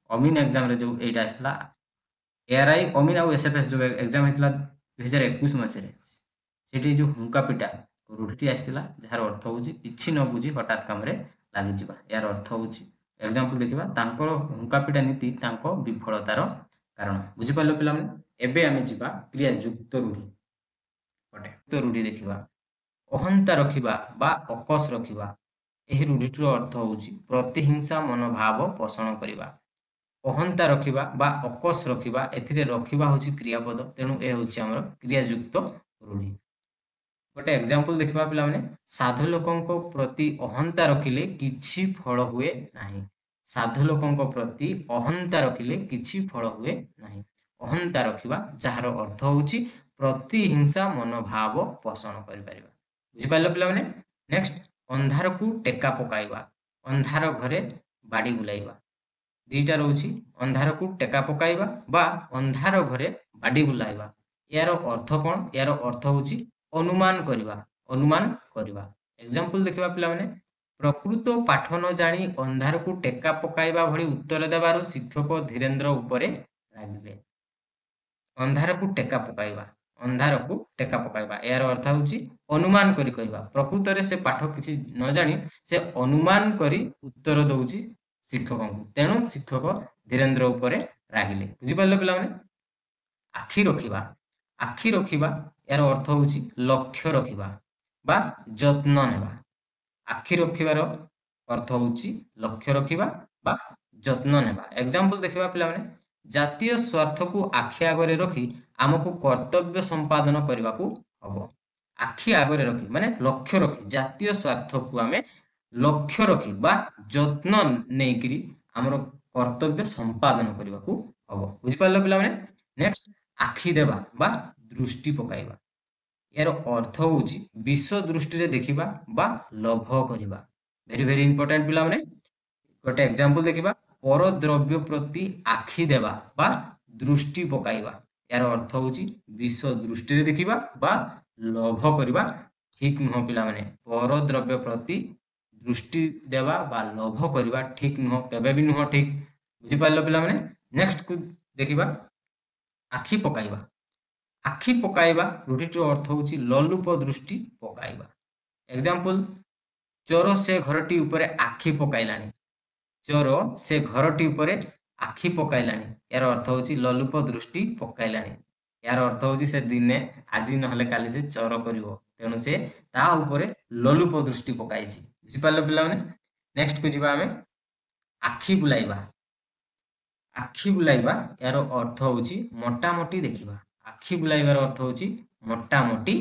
ଅମିନ ଏକ୍ଜାମରେ ଯୋଉ ଏଇଟା ଆସିଥିଲା। ARI ଅମିନ ଆଉ SFS ଯୋଉ ଏକ୍ଜାମ ହେଇଥିଲା 2021 ମସିହାରେ, ସେଠି ଯୋଉ ହୁଙ୍କା ପିଟା ରୂଢ଼ିଟି ଆସିଥିଲା, ଯାହାର ଅର୍ଥ ହେଉଛି କିଛି ନ ବୁଝି ହଠାତ୍ କାମରେ ଲାଗିଯିବା। ଏହାର ଅର୍ଥ ହେଉଛି ଏକ୍ଜାମ୍ପଲ ଦେଖିବା, ତାଙ୍କର ହୁଙ୍କା ପିଟା ନୀତି ତାଙ୍କ ବିଫଳତାର କାରଣ। ବୁଝିପାରିଲ ପିଲାମାନେ? ଏବେ ଆମେ ଯିବା କ୍ରିୟାଯୁକ୍ତ ରୂଢ଼ି ପଟେ। ରୂଢ଼ି ଦେଖିବା। ଅହନ୍ତା ରଖିବା ବା ଅକସ୍ ରଖିବା, ଏହି ରୂଢ଼ିଟିର ଅର୍ଥ ହେଉଛି ପ୍ରତିହିଂସା ମନୋଭାବ ପୋଷଣ କରିବା। ଅହନ୍ତା ରଖିବା ବା ଅକସ୍ ରଖିବା, ଏଥିରେ ରଖିବା ହେଉଛି କ୍ରିୟାପଦ, ତେଣୁ ଏ ହେଉଛି ଆମର କ୍ରିୟାଯୁକ୍ତ ରୂଢ଼ି। ଗୋଟେ ଏକ୍ଜାମ୍ପଲ ଦେଖିବା ପିଲାମାନେ, ସାଧୁ ଲୋକଙ୍କ ପ୍ରତି ଅହନ୍ତା ରଖିଲେ କିଛି ଫଳ ହୁଏ ନାହିଁ। ସାଧୁ ଲୋକଙ୍କ ପ୍ରତି ଅହନ୍ତା ରଖିଲେ କିଛି ଫଳ ହୁଏ ନାହିଁ। ଅହନ୍ତା ରଖିବା ଯାହାର ଅର୍ଥ ହେଉଛି ପ୍ରତିହିଂସା ମନୋଭାବ ପୋଷଣ କରିପାରିବା। ବୁଝିପାରିଲ ପିଲାମାନେ? ନେକ୍ସଟ, ଅନ୍ଧାରକୁ ଟେକା ପକାଇବା, ଅନ୍ଧାର ଘରେ ବାଡ଼ି ବୁଲାଇବା। ଦୁଇଟା ରହୁଛି, ଅନ୍ଧାରକୁ ଟେକା ପକାଇବା ବା ଅନ୍ଧାର ଘରେ ବାଡ଼ି ବୁଲାଇବା। ଏହାର ଅର୍ଥ କ'ଣ? ଏହାର ଅର୍ଥ ହେଉଛି ଅନୁମାନ କରିବା, ଅନୁମାନ କରିବା। ଏକ୍ଜାମ୍ପଲ ଦେଖିବା ପିଲାମାନେ, ପ୍ରକୃତ ପାଠ ନ ଜାଣି ଅନ୍ଧାରକୁ ଟେକା ପକାଇବା ଭଳି ଉତ୍ତର ଦେବାରୁ ଶିକ୍ଷକ ଧୀରେନ୍ଦ୍ର ଉପରେ ରାଗିଲେ। ଅନ୍ଧାରକୁ ଟେକା ପକାଇବା, ଅନ୍ଧାରକୁ ଟେକା ପକାଇବା, ଏହାର ଅର୍ଥ ହେଉଛି ଅନୁମାନ କରି କହିବା। ପ୍ରକୃତରେ ସେ ପାଠ କିଛି ନ ଜାଣି ସେ ଅନୁମାନ କରି ଉତ୍ତର ଦଉଛି ଶିକ୍ଷକଙ୍କୁ, ତେଣୁ ଶିକ୍ଷକ ଧୀରେନ୍ଦ୍ର ଉପରେ ରାଗିଲେ। ବୁଝିପାରିଲ ପିଲାମାନେ? ଆଖି ରଖିବା, ଆଖି ରଖିବା ଏହାର ଅର୍ଥ ହେଉଛି ଲକ୍ଷ୍ୟ ରଖିବା ବା ଯତ୍ନ ନେବା। ଆଖି ରଖିବାର ଅର୍ଥ ହେଉଛି ଲକ୍ଷ୍ୟ ରଖିବା ବା ଯତ୍ନ ନେବା। ଏକ୍ଜାମ୍ପଲ ଦେଖିବା ପିଲାମାନେ, ଜାତୀୟ ସ୍ୱାର୍ଥକୁ ଆଖି ଆଗରେ ରଖି ଆମକୁ କର୍ତ୍ତବ୍ୟ ସମ୍ପାଦନ କରିବାକୁ ହବ। ଆଖି ଆଗରେ ରଖି ମାନେ ଲକ୍ଷ୍ୟ ରଖି, ଜାତୀୟ ସ୍ୱାର୍ଥକୁ ଆମେ ଲକ୍ଷ୍ୟ ରଖି ବା ଯତ୍ନ ନେଇକିରି ଆମର କର୍ତ୍ତବ୍ୟ ସମ୍ପାଦନ କରିବାକୁ ହବ। ବୁଝିପାରିଲ ପିଲାମାନେ? ନେକ୍ସଟ, ଆଖି ଦେବା ବା ଦୃଷ୍ଟି ପକାଇବା, ଏହାର ଅର୍ଥ ହେଉଛି ବିଷ ଦୃଷ୍ଟିରେ ଦେଖିବା ବା ଲୋଭ କରିବା। ଭେରି ଭେରି ଇମ୍ପୋର୍ଟାଣ୍ଟ ପିଲାମାନେ। ଗୋଟେ ଏକ୍ଜାମ୍ପଲ ଦେଖିବା, ପରଦ୍ରବ୍ୟ ପ୍ରତି ଆଖି ଦେବା ବା ଦୃଷ୍ଟି ପକାଇବା, ଏହାର ଅର୍ଥ ହେଉଛି ବିଷ ଦୃଷ୍ଟିରେ ଦେଖିବା ବା ଲୋଭ କରିବା। ଠିକ ନୁହଁ ପିଲାମାନେ, ପରଦ୍ରବ୍ୟ ପ୍ରତି ଦୃଷ୍ଟି ଦେବା ବା ଲୋଭ କରିବା ଠିକ ନୁହଁ, କେବେ ବି ନୁହଁ ଠିକ। ବୁଝିପାରିଲ ପିଲାମାନେ? ନେକ୍ସଟ କୁ ଦେଖିବା, ଆଖି ପକାଇବା। ଆଖି ପକାଇବା ରୂଢ଼ିଟିର ଅର୍ଥ ହେଉଛି ଲୋଲୁପ ଦୃଷ୍ଟି ପକାଇବା। ଏକ୍ଜାମ୍ପଲ, ଚୋର ସେ ଘରଟି ଉପରେ ଆଖି ପକାଇଲାଣି। ଚୋର ସେ ଘରଟି ଉପରେ ଆଖି ପକାଇଲାଣି, ଏହାର ଅର୍ଥ ହେଉଛି ଲୋଲୁପ ଦୃଷ୍ଟି ପକାଇଲାଣି। ଏହାର ଅର୍ଥ ହେଉଛି ସେ ଦିନେ ଆଜି ନହେଲେ କାଲି ସେ ଚୋର କରିବ, ତେଣୁ ସେ ତା ଉପରେ ଲୋଲୁପ ଦୃଷ୍ଟି ପକାଇଛି। ବୁଝିପାରିଲ ପିଲାମାନେ? ନେକ୍ସଟ କୁ ଯିବା ଆମେ, ଆଖି ବୁଲାଇବା। ଆଖି ବୁଲାଇବା ଏହାର ଅର୍ଥ ହେଉଛି ମୋଟାମୋଟି ଦେଖିବା। ଆଖି ବୁଲାଇବାର ଅର୍ଥ ହେଉଛି ମୋଟାମୋଟି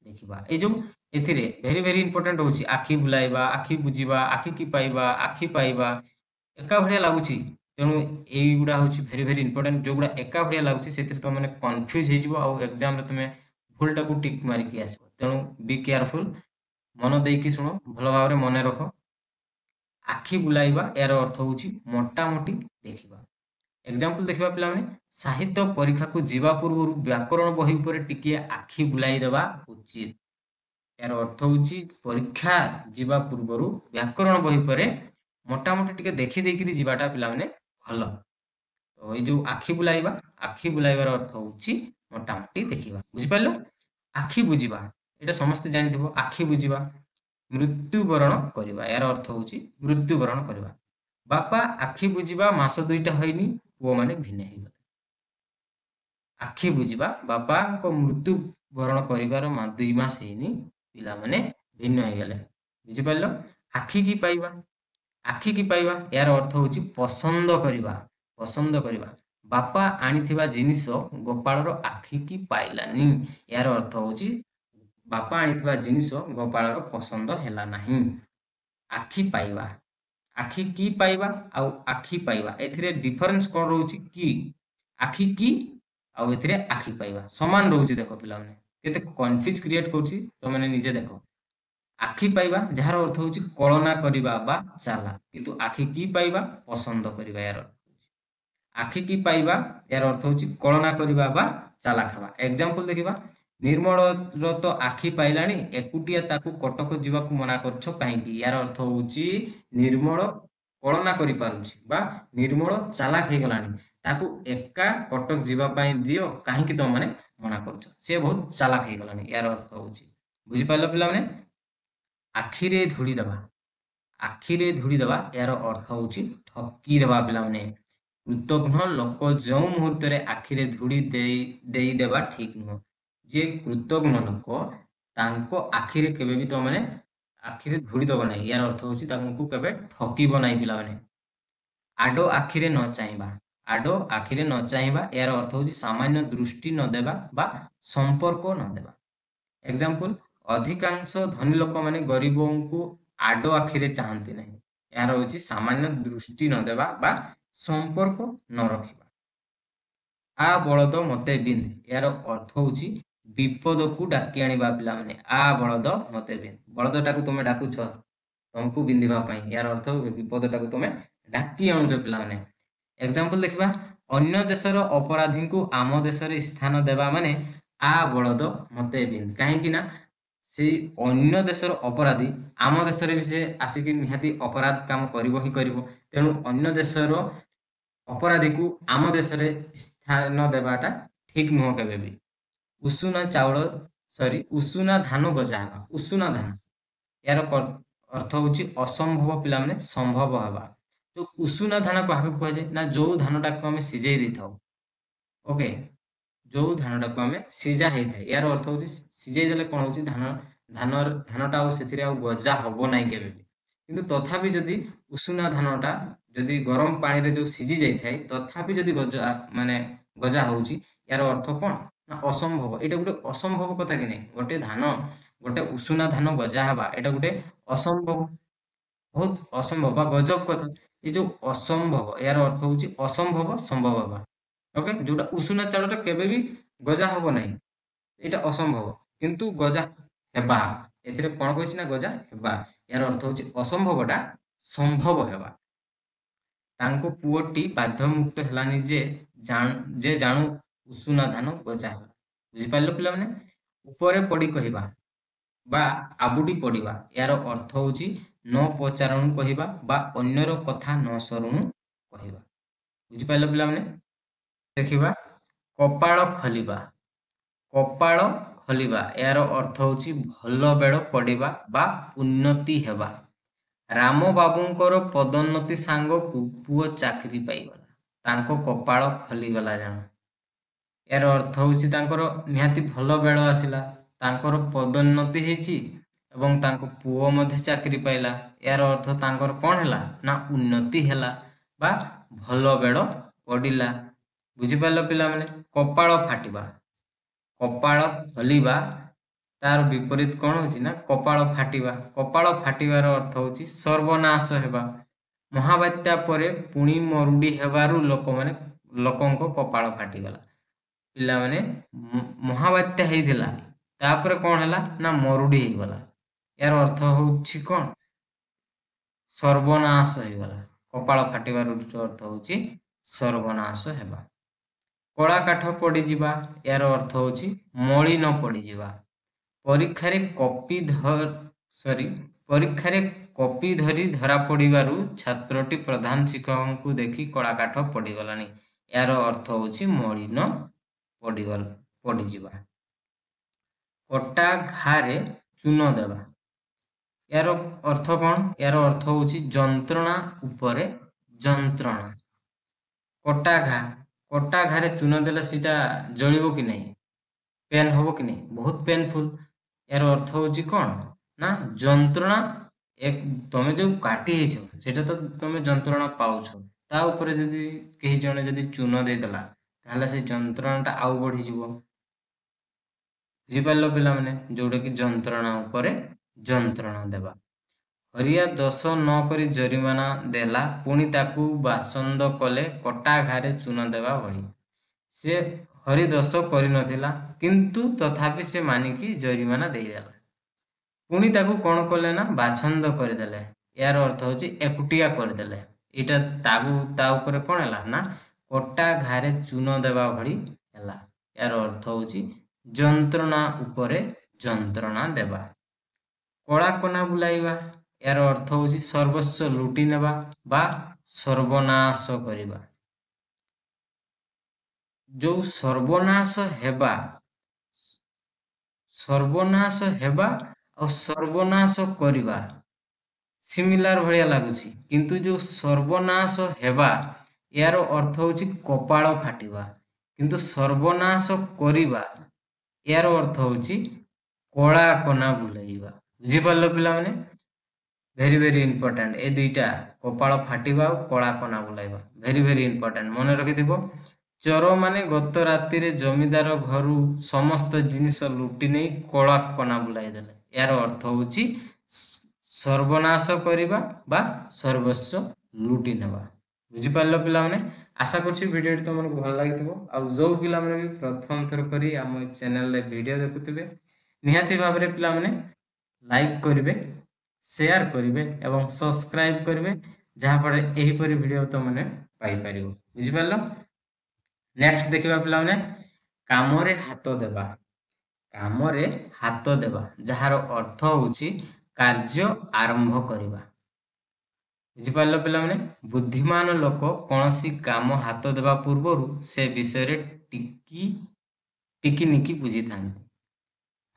ଦେଖିବା। ଏଇ ଯୋଉ ଏଥିରେ ଭେରି ଭେରି ଇମ୍ପୋର୍ଟାଣ୍ଟ ରହୁଛି, ଆଖି ବୁଲାଇବା, ଆଖି ବୁଝିବା, ଆଖି କି ପାଇବା, ଆଖି ପାଇବା, ଏକା ଭଳିଆ ଲାଗୁଛି, ତେଣୁ ଏଇଗୁଡ଼ା ହେଉଛି ଭେରି ଭେରି ଇମ୍ପୋର୍ଟାଣ୍ଟ। ଯୋଉଗୁଡ଼ା ଏକା ଭଳିଆ ଲାଗୁଛି ସେଥିରେ ତମେ କନଫ୍ୟୁଜ ହେଇଯିବ ଆଉ ଏକ୍ଜାମରେ ତମେ ଭୁଲଟାକୁ ଟିକ୍ ମାରିକି ଆସିବ, ତେଣୁ ବି କେୟାରଫୁଲ। ମନ ଦେଇକି ଶୁଣ, ଭଲ ଭାବରେ ମନେ ରଖ। ଆଖି ବୁଲାଇବା ଏହାର ଅର୍ଥ ହେଉଛି ମୋଟାମୋଟି ଦେଖିବା। ଏକ୍ଜାମ୍ପଲ ଦେଖିବା ପିଲାମାନେ, ସାହିତ୍ୟ ପରୀକ୍ଷାକୁ ଯିବା ପୂର୍ବରୁ ବ୍ୟାକରଣ ବହି ଉପରେ ଟିକିଏ ଆଖି ବୁଲାଇ ଦେବା ଉଚିତ। ଏହାର ଅର୍ଥ ହେଉଛି ପରୀକ୍ଷା ଯିବା ପୂର୍ବରୁ ବ୍ୟାକରଣ ବହି ଉପରେ ମୋଟାମୋଟି ଟିକେ ଦେଖି ଦେଇକିରି ଯିବାଟା ପିଲାମାନେ ଭଲ। ତ ଏଇ ଯୋଉ ଆଖି ବୁଲାଇବା, ଆଖି ବୁଲାଇବାର ଅର୍ଥ ହେଉଛି ମୋଟାମୋଟି ଦେଖିବା। ବୁଝିପାରିଲ? ଆଖି ବୁଝିବା, ଏଇଟା ସମସ୍ତେ ଜାଣିଥିବ। ଆଖି ବୁଝିବା, ମୃତ୍ୟୁବରଣ କରିବା, ଏହାର ଅର୍ଥ ହେଉଛି ମୃତ୍ୟୁବରଣ କରିବା। ବାପା ଆଖି ବୁଝିବା ମାସ 2ଟା ହୋଇନି, ପୁଅମାନେ ଭିନେ ହେଇଗଲେ। ଆଖି ବୁଝିବା, ବାପାଙ୍କ ମୃତ୍ୟୁ ବରଣ କରିବାର 2 ମାସ ହେଇନି, ପିଲାମାନେ ଭିନ୍ନ ହେଇଗଲେ। ବୁଝିପାରିଲ? ଆଖି କି ପାଇବା, ଆଖି କି ପାଇବା ଏହାର ଅର୍ଥ ହେଉଛି ପସନ୍ଦ କରିବା, ପସନ୍ଦ କରିବା। ବାପା ଆଣିଥିବା ଜିନିଷ ଗୋପାଳର ଆଖି କି ପାଇଲାନି, ଏହାର ଅର୍ଥ ହେଉଛି ବାପା ଆଣିଥିବା ଜିନିଷ ଗୋପାଳର ପସନ୍ଦ ହେଲା ନାହିଁ। ଆଖି ପାଇବା, ଆଖି କି ପାଇବା ଆଉ ଆଖି ପାଇବା ଏଥିରେ ଡିଫରେନ୍ସ କଣ ରହୁଛି କି ଆଖି କି ଆଉ ଏଥିରେ ଆଖି ପାଇବା ସମାନ ରହୁଛି। ଦେଖ ପିଲାମାନେ କେତେ କନଫ୍ୟୁଜ କ୍ରିଏଟ କରୁଛି ତମେ ନିଜେ ଦେଖ। ଆଖି ପାଇବା ଯାହାର ଅର୍ଥ ହଉଛି କଳନା କରିବା ବା ଚାଲା, କିନ୍ତୁ ଆଖି କି ପାଇବା ପସନ୍ଦ କରିବା। ୟାର ଆଖି କି ପାଇବା ୟାର ଅର୍ଥ ହଉଛି କଳନା କରିବା ବା ଚାଲା ଖାଇବା। ଏକ୍ସାମ୍ପଲ ଦେଖିବା, ନିର୍ମଳର ତ ଆଖି ପାଇଲାଣି, ଏକୁଟିଆ ତାକୁ କଟକ ଯିବାକୁ ମନା କରୁଛ କାହିଁକି? ୟାର ଅର୍ଥ ହଉଛି ନିର୍ମଳ କଳନା କରିପାରୁଛି ବା ନିର୍ମଳ ଚାଲାକ ହେଇଗଲାଣି, ତାକୁ ଏକା କଟକ ଯିବା ପାଇଁ ଦିଅ, କାହିଁକି ତମମାନେ ମନା କରୁଛ? ସେ ବହୁତ ଚାଲାକ ହେଇଗଲାଣି। ୟାର ଅର୍ଥ ହଉଛି, ବୁଝିପାରିଲ ପିଲାମାନେ? ଆଖିରେ ଧୂଳି ଦେବା, ଆଖିରେ ଧୂଳି ଦେବା ଏହାର ଅର୍ଥ ହଉଛି ଠକି ଦେବା। ପିଲାମାନେ କୃତଘ୍ନ ଲୋକ ଯେଉଁ ମୁହୂର୍ତ୍ତରେ ଆଖିରେ ଧୂଳି ଦେଇଦେବା ଠିକ ନୁହଁ। ଯିଏ କୃତଘ୍ନ ଲୋକ ତାଙ୍କ ଆଖିରେ କେବେ ବି ତମମାନେ ଆଖିରେ ଧୂଳି ଦବ ନାହିଁ। ୟାର ଅର୍ଥ ହଉଛି ତାଙ୍କୁ କେବେ ଠକିବ ନାହିଁ। ପିଲାମାନେ ଆଡ ଆଖିରେ ନ ଚାହିଁବା, ଆଡ ଆଖିରେ ନ ଚାହିଁବା ଏହାର ଅର୍ଥ ହଉଛି ସାମାନ୍ୟ ଦୃଷ୍ଟି ନ ଦେବା ବା ସମ୍ପର୍କ ନ ଦେବା। ଏକ୍ସାମ୍ପଲ, ଅଧିକାଂଶ ଧନୀ ଲୋକମାନେ ଗରିବଙ୍କୁ ଆଡ ଆଖିରେ ଚାହାନ୍ତି ନାହିଁ। ଏହାର ହଉଛି ସାମାନ୍ୟ ଦୃଷ୍ଟି ନ ଦେବା ବା ସମ୍ପର୍କ ନ ରଖିବା। ଆ ବଳଦ ମତେ ବିନ୍ଧ, ଏହାର ଅର୍ଥ ହଉଛି ବିପଦକୁ ଡାକି ଆଣିବା। ପିଲାମାନେ ଆ ବଳଦ ମତେ ବିନ୍ଧ, ବଳଦଟାକୁ ତମେ ଡାକୁଛ ତମକୁ ବିନ୍ଧିବା ପାଇଁ, ୟାର ଅର୍ଥ ବିପଦଟାକୁ ତମେ ଡାକି ଆଣୁଛ। ପିଲାମାନେ ଏକ୍ସାମ୍ପଲ ଦେଖିବା, ଅନ୍ୟ ଦେଶର ଅପରାଧୀଙ୍କୁ ଆମ ଦେଶରେ ସ୍ଥାନ ଦେବା ମାନେ ଆ ବଳଦ ମତେ ବିନ୍ଧ। କାହିଁକି ନା ସେଇ ଅନ୍ୟ ଦେଶର ଅପରାଧୀ ଆମ ଦେଶରେ ବି ସେ ଆସିକି ନିହାତି ଅପରାଧ କାମ କରିବ ହିଁ କରିବ। ତେଣୁ ଅନ୍ୟ ଦେଶର ଅପରାଧୀକୁ ଆମ ଦେଶରେ ସ୍ଥାନ ଦେବାଟା ଠିକ ନୁହଁ କେବେ ବି। ଉଷୁନା ଚାଉଳ ଉଷୁନା ଧାନ ଗଜା ହେବା, ଉଷୁନା ଧାନ ଏହାର ଅର୍ଥ ହଉଛି ଅସମ୍ଭବ। ପିଲାମାନେ ସମ୍ଭବ ହେବା। ତ ଉଷୁନା ଧାନ କାହାକୁ କୁହାଯାଏ? ନା ଯୋଉ ଧାନଟାକୁ ଆମେ ସିଝେଇ ଦେଇଥାଉ। ଓକେ, ଯୋଉ ଧାନଟାକୁ ଆମେ ସିଝା ହେଇଥାଏ, ଏହାର ଅର୍ଥ ହଉଛି ସିଝେଇ ଦେଲେ କଣ ହଉଛି ଧାନଟା ଆଉ ସେଥିରେ ଆଉ ଗଜା ହବ ନାହିଁ କେବେ ବି। କିନ୍ତୁ ତଥାପି ଯଦି ଉଷୁନା ଧାନଟା ଯଦି ଗରମ ପାଣିରେ ଯୋଉ ସିଝି ଯାଇଥାଏ, ତଥାପି ଯଦି ଗଜା ହଉଛି, ୟାର ଅର୍ଥ କଣ? ନା ଅସମ୍ଭବ। ଏଇଟା ଗୋଟେ ଅସମ୍ଭବ କଥା କି ନାହିଁ? ଗୋଟେ ଉଷୁନା ଧାନ ଗଜା ହେବା ଏଇଟା ଗୋଟେ ଅସମ୍ଭବ, ବହୁତ ଅସମ୍ଭବ ବା ଗଜବ କଥା। ଏ ଯୋଉ ଅସମ୍ଭବ ଏହାର ଅର୍ଥ ହଉଛି ଅସମ୍ଭବ ସମ୍ଭବ ହେବା। ଓକେ, ଯୋଉଟା ଉଷୁନା ଚାଉଳଟା କେବେ ବି ଗଜା ହବ ନାହିଁ, ଏଇଟା ଅସମ୍ଭବ, କିନ୍ତୁ ଗଜା ହେବା, ଏଥିରେ କଣ କହିଛି ନା ଗଜା ହେବା। ଏହାର ଅର୍ଥ ହଉଛି ଅସମ୍ଭବଟା ସମ୍ଭବ ହେବା। ତାଙ୍କ ପୁଅଟି ବାଧ୍ୟମୁକ୍ତ ହେଲାନି ଯେ ଜାଣୁ ଉଷୁନା ଧାନ ଗଜା ହେବା। ବୁଝିପାରିଲ ପିଲାମାନେ? ଉପରେ ପଡି କହିବା ବା ଆବୁଟି ପଡିବା, ଏହାର ଅର୍ଥ ହଉଛି ନ ପଚାରୁଣୁ କହିବା ବା ଅନ୍ୟର କଥା ନ ସରୁଣୁ କହିବା। ବୁଝିପାରିଲ ପିଲାମାନେ? ଦେଖିବା, କପାଳ ଖୋଲିବା, କପାଳ ଖୋଲିବା ଏହାର ଅର୍ଥ ହଉଛି ଭଲ ବେଳ ପଡିବା ବା ଉନ୍ନତି ହେବା। ରାମ ବାବୁଙ୍କର ପଦୋନ୍ନତି ସାଙ୍ଗକୁ ପୁଅ ଚାକିରି ପାଇଗଲା, ତାଙ୍କ କପାଳ ଖୋଲିଗଲା ଜାଣ। ଏହାର ଅର୍ଥ ହଉଛି ତାଙ୍କର ନିହାତି ଭଲ ବେଳ ଆସିଲା, ତାଙ୍କର ପଦୋନ୍ନତି ହେଇଛି ଏବଂ ତାଙ୍କ ପୁଅ ମଧ୍ୟ ଚାକିରି ପାଇଲା। ଏହାର ଅର୍ଥ ତାଙ୍କର କଣ ହେଲା? ନା ଉନ୍ନତି ହେଲା ବା ଭଲ ବେଳ ପଡିଲା। ବୁଝିପାରିଲ ପିଲାମାନେ? କପାଳ ଫାଟିବା, କପାଳ ଖୋଲିବା ତାର ବିପରୀତ କଣ ହଉଛି? ନା କପାଳ ଫାଟିବା। କପାଳ ଫାଟିବାର ଅର୍ଥ ହଉଛି ସର୍ବନାଶ ହେବା। ମହାବାତ୍ୟା ପରେ ପୁଣି ମରୁଡି ହେବାରୁ ଲୋକଙ୍କ କପାଳ ଫାଟିଗଲା। ପିଲାମାନେ ମହାବାତ୍ୟା ହେଇଥିଲା, ତାପରେ କଣ ହେଲା? ନା ମରୁଡି ହେଇଗଲା। ଏହାର ଅର୍ଥ ହଉଛି କଣ? ସର୍ବନାଶ ହେଇଗଲା। କପାଳ ଫାଟିବାର ଅର୍ଥ ହଉଛି ସର୍ବନାଶ ହେବା। କଳା କାଠ ପଡିଯିବା, ଏହାର ଅର୍ଥ ହଉଛି ମଳିନ ପଡିଯିବା। ପରୀକ୍ଷାରେ କପି ଧରି ଧରା ପଡିବାରୁ ଛାତ୍ରଟି ପ୍ରଧାନ ଶିକ୍ଷକଙ୍କୁ ଦେଖି କଳା କାଠ ପଡିଗଲାଣି। ଏହାର ଅର୍ଥ ହଉଛି ମଳିନ ପଡିଯିବା। କଟା ଘାରେ ଚୂନ ଦେବା, ଏହାର ଅର୍ଥ କଣ? ଏହାର ଅର୍ଥ ହଉଛି ଯନ୍ତ୍ରଣା ଉପରେ ଯନ୍ତ୍ରଣା। କଟା ଘାରେ ଚୂନ ଦେଲେ ସେଇଟା ଜଳିବ କି ନାହିଁ? ପେନ୍ ହବ କି ନାହିଁ? ବହୁତ ପେନଫୁଲ। ଏହାର ଅର୍ଥ ହଉଛି କଣ? ନା ଯନ୍ତ୍ରଣା। ତମେ ଯୋଉ କାଟି ହେଇଛ ସେଇଟା ତ ତମେ ଯନ୍ତ୍ରଣା ପାଉଛ, ତା ଉପରେ ଯଦି କେହି ଜଣେ ଯଦି ଚୂନ ଦେଇଦେଲା, ତାହେଲେ ସେଇ ଯନ୍ତ୍ରଣାଟା ଆଉ ବଢିଯିବ। ବୁଝିପାରିଲ ପିଲାମାନେ? ଯୋଉଟା କି ଯନ୍ତ୍ରଣା ଉପରେ ଯନ୍ତ୍ରଣା ଦେବା। ହରିଆ ଦୋଷ ନ କରି ଜରିମାନା ଦେଲା, ପୁଣି ତାକୁ ବାସନ୍ଦ କଲେ କଟା ଘାରେ ଚୂନ ଦେବା ଭଳି। ସେ ହରି ଦୋଷ କରିନଥିଲା, କିନ୍ତୁ ତଥାପି ସେ ମାନିକି ଜରିମାନା ଦେଇଦେଲା। ପୁଣି ତାକୁ କ'ଣ କଲେ ନା ବାଛନ୍ଦ କରିଦେଲେ। ଏହାର ଅର୍ଥ ହେଉଛି ଏକୁଟିଆ କରିଦେଲେ। ଏଇଟା ତା ଉପରେ କ'ଣ ହେଲା ନା କଟା ଘାରେ ଚୂନ ଦେବା ଭଳି ହେଲା। ଏହାର ଅର୍ଥ ହେଉଛି ଯନ୍ତ୍ରଣା ଉପରେ ଯନ୍ତ୍ରଣା ଦେବା। କଳା କନା ବୁଲାଇବା, ଏହାର ଅର୍ଥ ହେଉଛି ସର୍ବସ୍ୱ ଲୁଟି ନେବା ବା ସର୍ବନାଶ କରିବା। ଯୋଉ ସର୍ବନାଶ ହେବା ଆଉ ସର୍ବନାଶ କରିବା ସିମିଲାର ଭଳିଆ ଲାଗୁଛି, କିନ୍ତୁ ଯୋଉ ସର୍ବନାଶ ହେବା ଏହାର ଅର୍ଥ ହେଉଛି କପାଳ ଫାଟିବା, କିନ୍ତୁ ସର୍ବନାଶ କରିବା ଏହାର ଅର୍ଥ ହେଉଛି କଳା କନା ବୁଲାଇବା। ବୁଝିପାରିଲ ପିଲାମାନେ? ଭେରି ଇମ୍ପୋର୍ଟାଣ୍ଟ ଏ ଦୁଇଟା, କପାଳ ଫାଟିବା ଆଉ କଳା କନା ବୁଲାଇବା, ଭେରି ଇମ୍ପୋର୍ଟାଣ୍ଟ, ମନେ ରଖିଥିବ। ଚୋର ମାନେ ଗତ ରାତିରେ ଜମିଦାର ଘରୁ ସମସ୍ତ ଜିନିଷ ଲୁଟି ନେଇ କଳା କନା ବୁଲାଇ ଦେଲେ। ଏହାର ଅର୍ଥ ହେଉଛି ସର୍ବନାଶ କରିବା ବା ସର୍ବସ୍ୱ ଲୁଟି ନେବା। ବୁଝିପାରିଲ ପିଲାମାନେ? ଆଶା କରୁଛି ଭିଡ଼ିଓଟି ତମକୁ ଭଲ ଲାଗିଥିବ। ଆଉ ଯୋଉ ପିଲାମାନେ ବି ପ୍ରଥମ ଥର କରି ଆମ ଚ୍ୟାନେଲରେ ଭିଡ଼ିଓ ଦେଖୁଥିବେ, ନିହାତି ଭାବରେ ପିଲାମାନେ ଲାଇକ୍ କରିବେ, ସେୟାର କରିବେ ଏବଂ ସବସ୍କ୍ରାଇବ କରିବେ, ଯାହାଫଳରେ ଏହିପରି ଭିଡ଼ିଓ ତମମାନେ ପାଇପାରିବ। ବୁଝିପାରିଲ? ନେକ୍ସଟ ଦେଖିବା ପିଲାମାନେ, କାମରେ ହାତ ଦେବା। କାମରେ ହାତ ଦେବା, ଯାହାର ଅର୍ଥ ହେଉଛି କାର୍ଯ୍ୟ ଆରମ୍ଭ କରିବା। ବୁଝିପାରିଲ ପିଲାମାନେ? ବୁଦ୍ଧିମାନ ଲୋକ କୌଣସି କାମ ହାତ ଦେବା ପୂର୍ବରୁ ସେ ବିଷୟରେ ଟିକିନିକି ବୁଝିଥାନ୍ତି।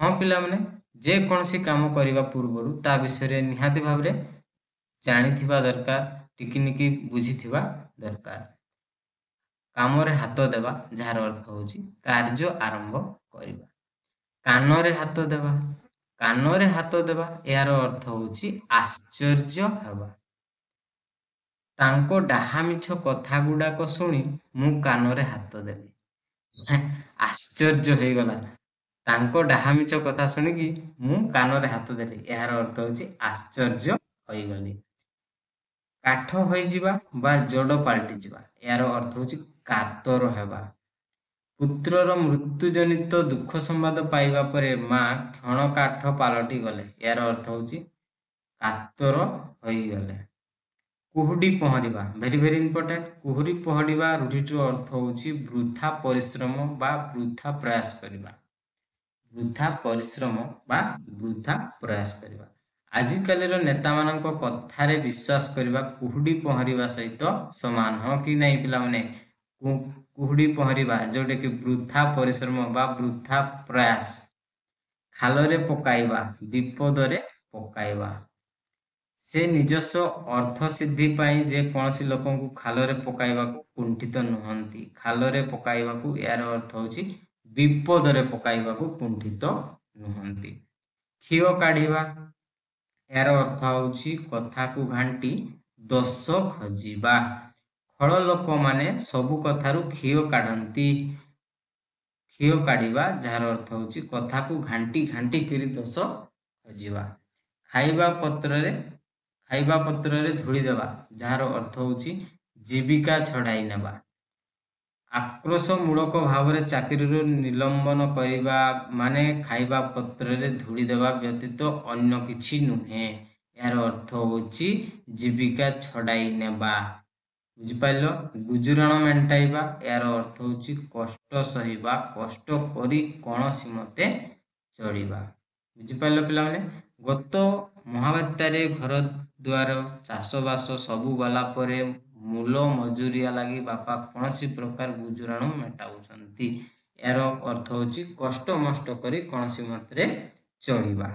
ହଁ ପିଲାମାନେ, ଯେକୌଣସି କାମ କରିବା ପୂର୍ବରୁ ତା ବିଷୟରେ ନିହାତି ଭାବରେ ଜାଣିଥିବା ଦରକାର, ଟିକିନିକି ବୁଝିଥିବା ଦରକାର। କାମରେ ହାତ ଦେବା, ଯାହାର ଅର୍ଥ ହେଉଛି କାର୍ଯ୍ୟ ଆରମ୍ଭ କରିବା। କାନରେ ହାତ ଦେବା, କାନରେ ହାତ ଦେବା ଏହାର ଅର୍ଥ ହେଉଛି ଆଶ୍ଚର୍ଯ୍ୟ ହେବା। ତାଙ୍କ ଡାହାମିଛ କଥା ଗୁଡାକ ଶୁଣି ମୁଁ କାନରେ ହାତ ଦେଲି। ଆଶ୍ଚର୍ଯ୍ୟ ହେଇଗଲା, ତାଙ୍କ ଡାହାମିଛ କଥା ଶୁଣିକି ମୁଁ କାନରେ ହାତ ଦେଲି, ଏହାର ଅର୍ଥ ହେଉଛି ଆଶ୍ଚର୍ଯ୍ୟ ହୋଇଗଲି। କାଠ ହୋଇଯିବା ବା ଜଡ଼ ପାଲଟିଯିବା, ଏହାର ଅର୍ଥ ହେଉଛି କାତର ହେବା। ପୁତ୍ରର ମୃତ୍ୟୁଜନିତ ଦୁଃଖ ସମ୍ବାଦ ପାଇବା ପରେ ମା କ୍ଷଣ କାଠ ପାଲଟି ଗଲେ, ଏହାର ଅର୍ଥ ହେଉଛି କାତର ହୋଇଗଲେ। କୁହୁଡ଼ି ପହଁରିବା, ଭେରି ଇମ୍ପୋର୍ଟାଣ୍ଟ। କୁହୁଡ଼ି ପହଁରିବା ରୂଢ଼ିଟିର ଅର୍ଥ ହେଉଛି ବୃଥା ପରିଶ୍ରମ ବା ବୃଥା ପ୍ରୟାସ କରିବା। ବୃଥା ପରିଶ୍ରମ ବା ବୃଥା ପ୍ରୟାସ କରିବା। ଆଜିକାଲିର ନେତାମାନଙ୍କ କଥାରେ ବିଶ୍ୱାସ କରିବା କୁହୁଡ଼ି ପହଁରିବା ସହିତ ସମାନ, ହଁ କି ନାହିଁ ପିଲାମାନେ? କୁହୁଡ଼ି ପହଁରିବା ଯୋଉଟାକି ବୃଥା ପରିଶ୍ରମ ବା ବୃଥା ପ୍ରୟାସ। ଖାଲରେ ପକାଇବା, ବିପଦରେ ପକାଇବା। ସେ ନିଜସ୍ୱ ଅର୍ଥ ସିଦ୍ଧି ପାଇଁ ଯେ କୌଣସି ଲୋକଙ୍କୁ ଖାଲରେ ପକାଇବାକୁ କୁଣ୍ଠିତ ନୁହନ୍ତି। ଖାଲରେ ପକାଇବାକୁ ଏହାର ଅର୍ଥ ହେଉଛି ବିପଦରେ ପକାଇବାକୁ କୁଣ୍ଠିତ ନୁହନ୍ତି। ଖିଅ କାଢିବା, ଏହାର ଅର୍ଥ ହେଉଛି କଥାକୁ ଘାଣ୍ଟି ଦୋଷ ଖୋଜିବା। ଖଳ ଲୋକମାନେ ସବୁ କଥାରୁ ଖିଅ କାଢନ୍ତି। ଖିଅ କାଢିବା, ଯାହାର ଅର୍ଥ ହେଉଛି କଥାକୁ ଘାଣ୍ଟି କରି ଦୋଷ ଖୋଜିବା। ଖାଇବା ପତ୍ରରେ ଧୂଳି ଦେବା, ଯାହାର ଅର୍ଥ ହେଉଛି ଜୀବିକା ଛଡ଼ାଇ ନେବା। ଆକ୍ରୋଶ ମୂଳକ ଭାବରେ ଚାକିରିରୁ ନିଲମ୍ବନ କରିବା ମାନେ ଖାଇବା ପତ୍ରରେ ଧୂଳି ଦେବା ବ୍ୟତୀତ ଅନ୍ୟ କିଛି ନୁହେଁ। ଏହାର ଅର୍ଥ ହେଉଛି ଜୀବିକା ଛଡ଼ାଇ ନେବା। ବୁଝିପାରିଲ? ଗୁଜୁରାଣ ମେଣ୍ଟାଇବା, ଏହାର ଅର୍ଥ ହେଉଛି କଷ୍ଟ ସହିବା, କଷ୍ଟ କରି କୌଣସି ମତେ ଚଳିବା। ବୁଝିପାରିଲ ପିଲାମାନେ? ଗତ ମହାବାତ୍ୟାରେ ଘର ଦୁଆର ଚାଷବାସ ସବୁ ଗଲା ପରେ ମୂଲ ମଜୁରିଆ ଲାଗି ବାପା କୌଣସି ପ୍ରକାର ଗୁଜୁରାଣ ମେଣ୍ଟାଉଛନ୍ତି। ଏହାର ଅର୍ଥ ହେଉଛି କଷ୍ଟ ମଷ୍ଟ କରି କୌଣସି ମତରେ ଚଳିବା।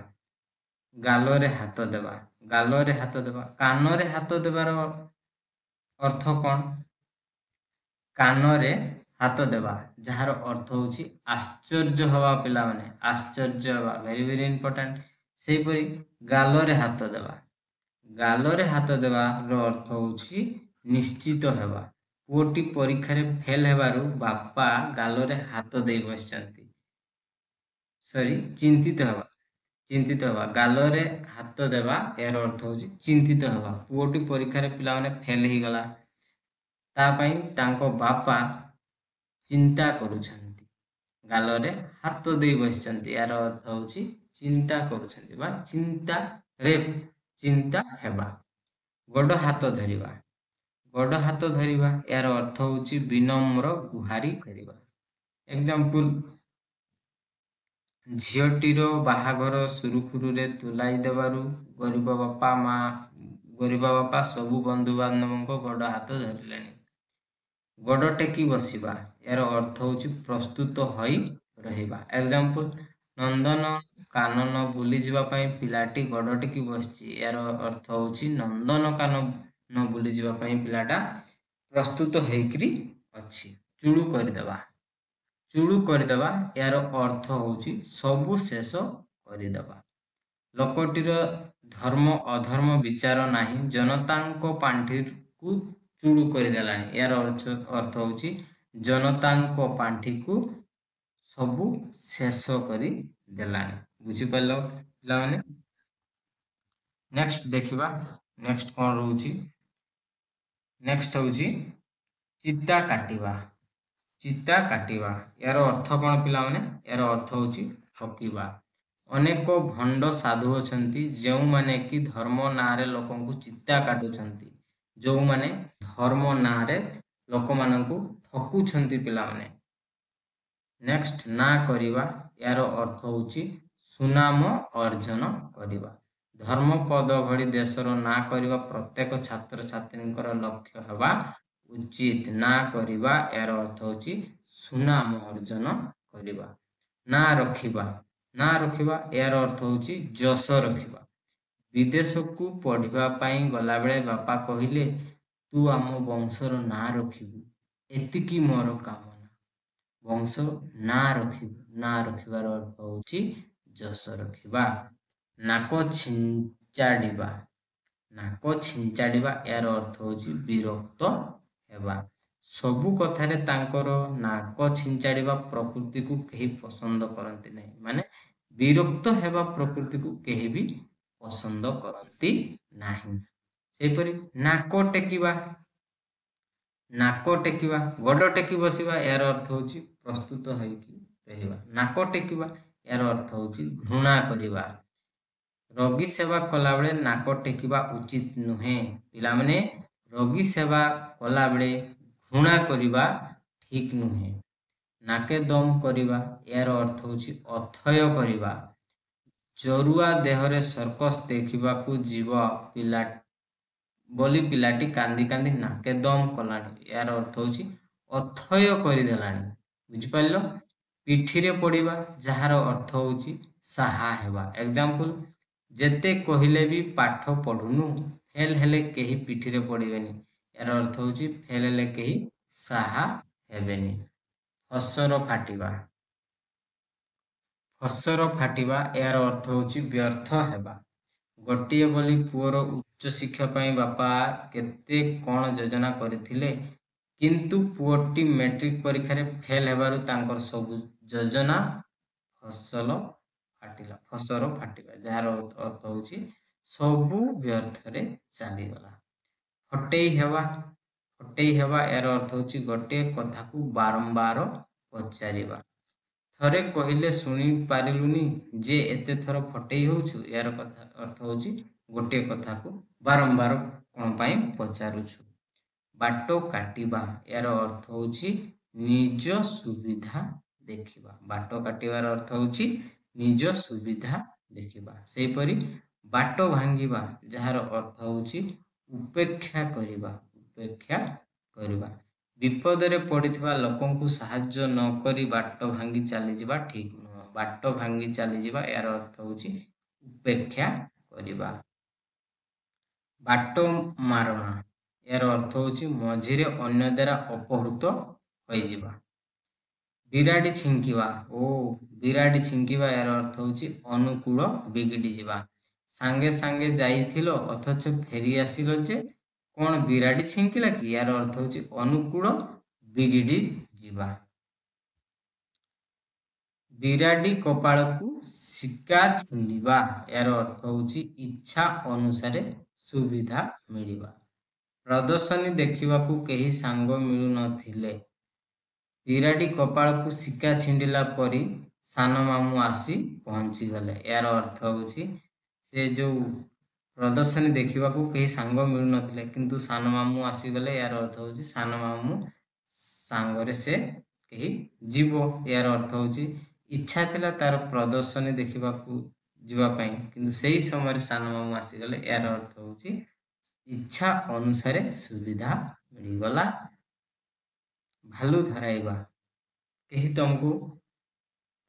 ଗାଲରେ ହାତ ଦେବା, ଗାଲରେ ହାତ ଦେବା। କାନରେ ହାତ ଦେବାର ଅର୍ଥ କ'ଣ? କାନରେ ହାତ ଦେବା, ଯାହାର ଅର୍ଥ ହେଉଛି ଆଶ୍ଚର୍ଯ୍ୟ ହେବା। ପିଲାମାନେ, ଆଶ୍ଚର୍ଯ୍ୟ ହେବା, ଭେରି ଇମ୍ପୋର୍ଟାଣ୍ଟ। ସେହିପରି ଗାଲରେ ହାତ ଦେବା, ଗାଲରେ ହାତ ଦେବାର ଅର୍ଥ ହେଉଛି ନିଶ୍ଚିତ ହେବା। ପୁଅଟି ପରୀକ୍ଷାରେ ଫେଲ ହେବାରୁ ବାପା ଗାଲରେ ହାତ ଦେଇ ବସିଛନ୍ତି, ଚିନ୍ତିତ ହେବା। ଚିନ୍ତିତ ହେବା। ଗାଲରେ ହାତ ଦେବା ଏହାର ଅର୍ଥ ହେଉଛି ଚିନ୍ତିତ ହେବା। ପୁଅଟି ପରୀକ୍ଷାରେ ପିଲାମାନେ ଫେଲ୍ ହେଇଗଲା, ତା ପାଇଁ ତାଙ୍କ ବାପା ଚିନ୍ତା କରୁଛନ୍ତି। ଗାଲରେ ହାତ ଦେଇ ବସିଛନ୍ତି, ଏହାର ଅର୍ଥ ହେଉଛି ଚିନ୍ତା କରୁଛନ୍ତି ବା ଚିନ୍ତା ହେବା। ଗୋଡ଼ ହାତ ଧରିବା। ଗୋଡ଼ ହାତ ଧରିବା ଏହାର ଅର୍ଥ ହେଉଛି ବିନମ୍ର ଗୁହାରି କରିବା। ଏକ୍ସାମ୍ପଲ୍, ଝିଅଟିର ବାହାଘର ସୁରୁଖୁରୁରେ ତୁଲାଇ ଦେବାରୁ ଗରିବ ବାପା ସବୁ ବନ୍ଧୁବାନ୍ଧବଙ୍କ ଗୋଡ଼ ହାତ ଧରିଲେଣି। ଗୋଡ଼ ଟେକି ବସିବା ଏହାର ଅର୍ଥ ହେଉଛି ପ୍ରସ୍ତୁତ ହୋଇ ରହିବା। ଏକ୍ସାମ୍ପଲ୍, ନନ୍ଦନ କାନନ ବୁଲିଯିବା ପାଇଁ ପିଲାଟି ଗୋଡ଼ ଟେକି ବସିଛି, ଏହାର ଅର୍ଥ ହେଉଛି ନନ୍ଦନ କାନନ ବୁଲିଯିବା ପାଇଁ ପିଲାଟା ପ୍ରସ୍ତୁତ ହେଇକରି ଅଛି। ଚୁଳୁ କରିଦେବା ଏହାର ଅର୍ଥ ହେଉଛି ସବୁ ଶେଷ କରିଦେବା। ଲୋକଟିର ଧର୍ମ ଅଧର୍ମ ବିଚାର ନାହିଁ, ଜନତାଙ୍କ ପାଣ୍ଠିକୁ ଚୁଳୁ କରିଦେଲାଣି, ଏହାର ଅର୍ଥ ହେଉଛି ଜନତାଙ୍କ ପାଣ୍ଠିକୁ ସବୁ ଶେଷ କରି ଦେଲାଣି। ବୁଝିପାରିଲ ପିଲାମାନେ? ନେକ୍ସଟ ଦେଖିବା, ନେକ୍ସଟ କ'ଣ ରହୁଛି? ନେକ୍ସଟ ହେଉଛି ଚିତା କାଟିବା। ଚିତା କାଟିବା ଏହାର ଅର୍ଥ କ'ଣ ପିଲାମାନେ? ଏହାର ଅର୍ଥ ହେଉଛି ଠକିବା। ଅନେକ ଭଣ୍ଡ ସାଧୁ ଅଛନ୍ତି ଯେଉଁମାନେ କି ଧର୍ମ ନାଁରେ ଲୋକଙ୍କୁ ଚିତା କାଟୁଛନ୍ତି, ଯେଉଁମାନେ ଧର୍ମ ନାଁରେ ଲୋକମାନଙ୍କୁ ଠକୁଛନ୍ତି ପିଲାମାନେ। ନେକ୍ସଟ, ନା କରିବା ଏହାର ଅର୍ଥ ହେଉଛି ସୁନାମ ଅର୍ଜନ କରିବା। ଧର୍ମପଦ ଭଳି ଦେଶର ନାଁ କରିବା ପ୍ରତ୍ୟେକ ଛାତ୍ରଛାତ୍ରୀଙ୍କର ଲକ୍ଷ୍ୟ ହେବା ଉଚିତ। ନା କରିବା ଏହାର ଅର୍ଥ ହେଉଛି ସୁନାମ ଅର୍ଜନ କରିବା। ନାଁ ରଖିବା ଏହାର ଅର୍ଥ ହେଉଛି ଯଶ ରଖିବା। ବିଦେଶକୁ ପଢ଼ିବା ପାଇଁ ଗଲାବେଳେ ବାପା କହିଲେ, ତୁ ଆମ ବଂଶର ନାଁ ରଖିବୁ, ଏତିକି ମୋର କାମନା। ବଂଶ ନାଁ ରଖିବାର ଅର୍ଥ ହେଉଛି ଯଶ ରଖିବା। ନାକ ଛିଞ୍ଚାଡ଼ିବା ଏହାର ଅର୍ଥ ହେଉଛି ବିରକ୍ତ ହେବା। ସବୁ କଥାରେ ତାଙ୍କର ନାକ ଛିଞ୍ଚାଡ଼ିବା ପ୍ରକୃତିକୁ କେହି ପସନ୍ଦ କରନ୍ତି ନାହିଁ, ମାନେ ବିରକ୍ତ ହେବା ପ୍ରକୃତିକୁ କେହି ବି ପସନ୍ଦ କରନ୍ତି ନାହିଁ। ସେହିପରି ନାକ ଟେକିବା, ଗୋଡ଼ ଟେକି ବସିବା ଏହାର ଅର୍ଥ ହେଉଛି ପ୍ରସ୍ତୁତ ହୋଇକି ରହିବା। ନାକ ଟେକିବା ଏହାର ଅର୍ଥ ହେଉଛି ଘୃଣା କରିବା। ରୋଗୀ ସେବା କଲାବେଳେ ନାକ ଟେକିବା ଉଚିତ ନୁହେଁ। ପିଲାମାନେ, ରୋଗୀ ସେବା କଲାବେଳେ ଘୃଣା କରିବା ଠିକ ନୁହେଁ। ନାକେ ଦମ କରିବା ଏହାର ଅର୍ଥ ହେଉଛି ଅଥୟ କରିବା। ଜରୁଆ ଦେହରେ ସର୍କସ ଦେଖିବାକୁ ଯିବ ବୋଲି ପିଲାଟି କାନ୍ଦି କାନ୍ଦି ନାକେ ଦମ କଲାଣି, ଏହାର ଅର୍ଥ ହେଉଛି ଅଥୟ କରିଦେଲାଣି। ବୁଝିପାରିଲ? ପିଠିରେ ପଡ଼ିବା ଯାହାର ଅର୍ଥ ହେଉଛି ସାହା ହେବା। ଏକ୍ସାମ୍ପଲ୍, ଯେତେ କହିଲେ ବି ପାଠ ପଢ଼ୁନୁ, ଫେଲ୍ ହେଲେ କେହି ପିଠିରେ ପଡ଼ିବେନି, ଏହାର ଅର୍ଥ ହେଉଛି ଫେଲ୍ ହେଲେ କେହି ସାହା ହେବେନି। ଫସର ଫାଟିବା ଏହାର ଅର୍ଥ ହେଉଛି ବ୍ୟର୍ଥ ହେବା। ଗୋଟିଏ ବୋଲି ପୁଅର ଉଚ୍ଚ ଶିକ୍ଷା ପାଇଁ ବାପା କେତେ କ'ଣ ଯୋଜନା କରିଥିଲେ, କିନ୍ତୁ ପୁଅଟି ମେଟ୍ରିକ ପରୀକ୍ଷାରେ ଫେଲ୍ ହେବାରୁ ତାଙ୍କର ସବୁ ଯୋଜନା ଫସର ଫାଟିବା, ଯାହାର ଅର୍ଥ ହେଉଛି ସବୁ ବ୍ୟର୍ଥରେ ଚାଲିଗଲା। ଫଟେଇ ହେବା ଏହାର ଅର୍ଥ ହେଉଛି ଗୋଟିଏ କଥାକୁ ବାରମ୍ବାର ପଚାରିବା। ଥରେ କହିଲେ ଶୁଣି ପାରିଲୁନି ଯେ ଏତେ ଥର ଫଟେଇ ହେଉଛୁ, ଏହାର ଅର୍ଥ ହେଉଛି ଗୋଟିଏ କଥାକୁ ବାରମ୍ବାର କ'ଣ ପାଇଁ ପଚାରୁଛୁ। ବାଟ କାଟିବା ଏହାର ଅର୍ଥ ହେଉଛି ନିଜ ସୁବିଧା ଦେଖିବା। ବାଟ କାଟିବାର ଅର୍ଥ ହେଉଛି ନିଜ ସୁବିଧା ଦେଖିବା। ସେହିପରି ବାଟ ଭାଙ୍ଗିବା ଯାହାର ଅର୍ଥ ହେଉଛି ଉପେକ୍ଷା କରିବା। ବିପଦରେ ପଡ଼ିଥିବା ଲୋକଙ୍କୁ ସାହାଯ୍ୟ ନ କରି ବାଟ ଭାଙ୍ଗି ଚାଲିଯିବା ଠିକ ନୁହଁ। ବାଟ ଭାଙ୍ଗି ଚାଲିଯିବା ଏହାର ଅର୍ଥ ହେଉଛି ଉପେକ୍ଷା କରିବା। ବାଟ ମାରଣା ଏହାର ଅର୍ଥ ହେଉଛି ମଝିରେ ଅନ୍ୟ ଦ୍ୱାରା ଅପହୃତ ହୋଇଯିବା। ବିରାଡ଼ି ଛିଙ୍କିବା ଏହାର ଅର୍ଥ ହେଉଛି ଅନୁକୂଳ ବିଗିଡ଼ି ଯିବା। ସାଙ୍ଗେ ସାଙ୍ଗେ ଯାଇଥିଲ ଅଥଚ ଫେରି ଆସିଲ ଯେ, କ'ଣ ବିରାଡ଼ି ଛିଙ୍କିଲା କି? ଏହାର ଅର୍ଥ ହେଉଛି ଅନୁକୂଳ ବିଗିଡ଼ି ଯିବା। ବିରାଡ଼ି କପାଳକୁ ଶିକା ଛିଣ୍ଡିବା ଏହାର ଅର୍ଥ ହେଉଛି ଇଚ୍ଛା ଅନୁସାରେ ସୁବିଧା ମିଳିବା। ପ୍ରଦର୍ଶନୀ ଦେଖିବାକୁ କେହି ସାଙ୍ଗ ମିଳୁନଥିଲେ। ବିରାଡ଼ି କପାଳକୁ ଶିକା ଛିଣ୍ଡିଲା ପରି ସାନ ମାମୁଁ ଆସି ପହଞ୍ଚିଗଲେ। ଏହାର ଅର୍ଥ ହେଉଛି ସେ ଯେଉଁ ପ୍ରଦର୍ଶନୀ ଦେଖିବାକୁ କେହି ସାଙ୍ଗ ମିଳୁନଥିଲେ କିନ୍ତୁ ସାନ ମାମୁଁ ଆସିଗଲେ। ଏହାର ଅର୍ଥ ହେଉଛି ସାନ ମାମୁଁ ସାଙ୍ଗରେ ସେ କେହି ଯିବ। ଏହାର ଅର୍ଥ ହେଉଛି ଇଚ୍ଛା ଥିଲା ତାର ପ୍ରଦର୍ଶନୀ ଦେଖିବାକୁ ଯିବା ପାଇଁ କିନ୍ତୁ ସେହି ସମୟରେ ସାନ ମାମୁଁ ଆସିଗଲେ। ଏହାର ଅର୍ଥ ହେଉଛି ଇଚ୍ଛା ଅନୁସାରେ ସୁବିଧା ମିଳିଗଲା। ଭାଲୁ ଧରାଇବା, କେହି ତମକୁ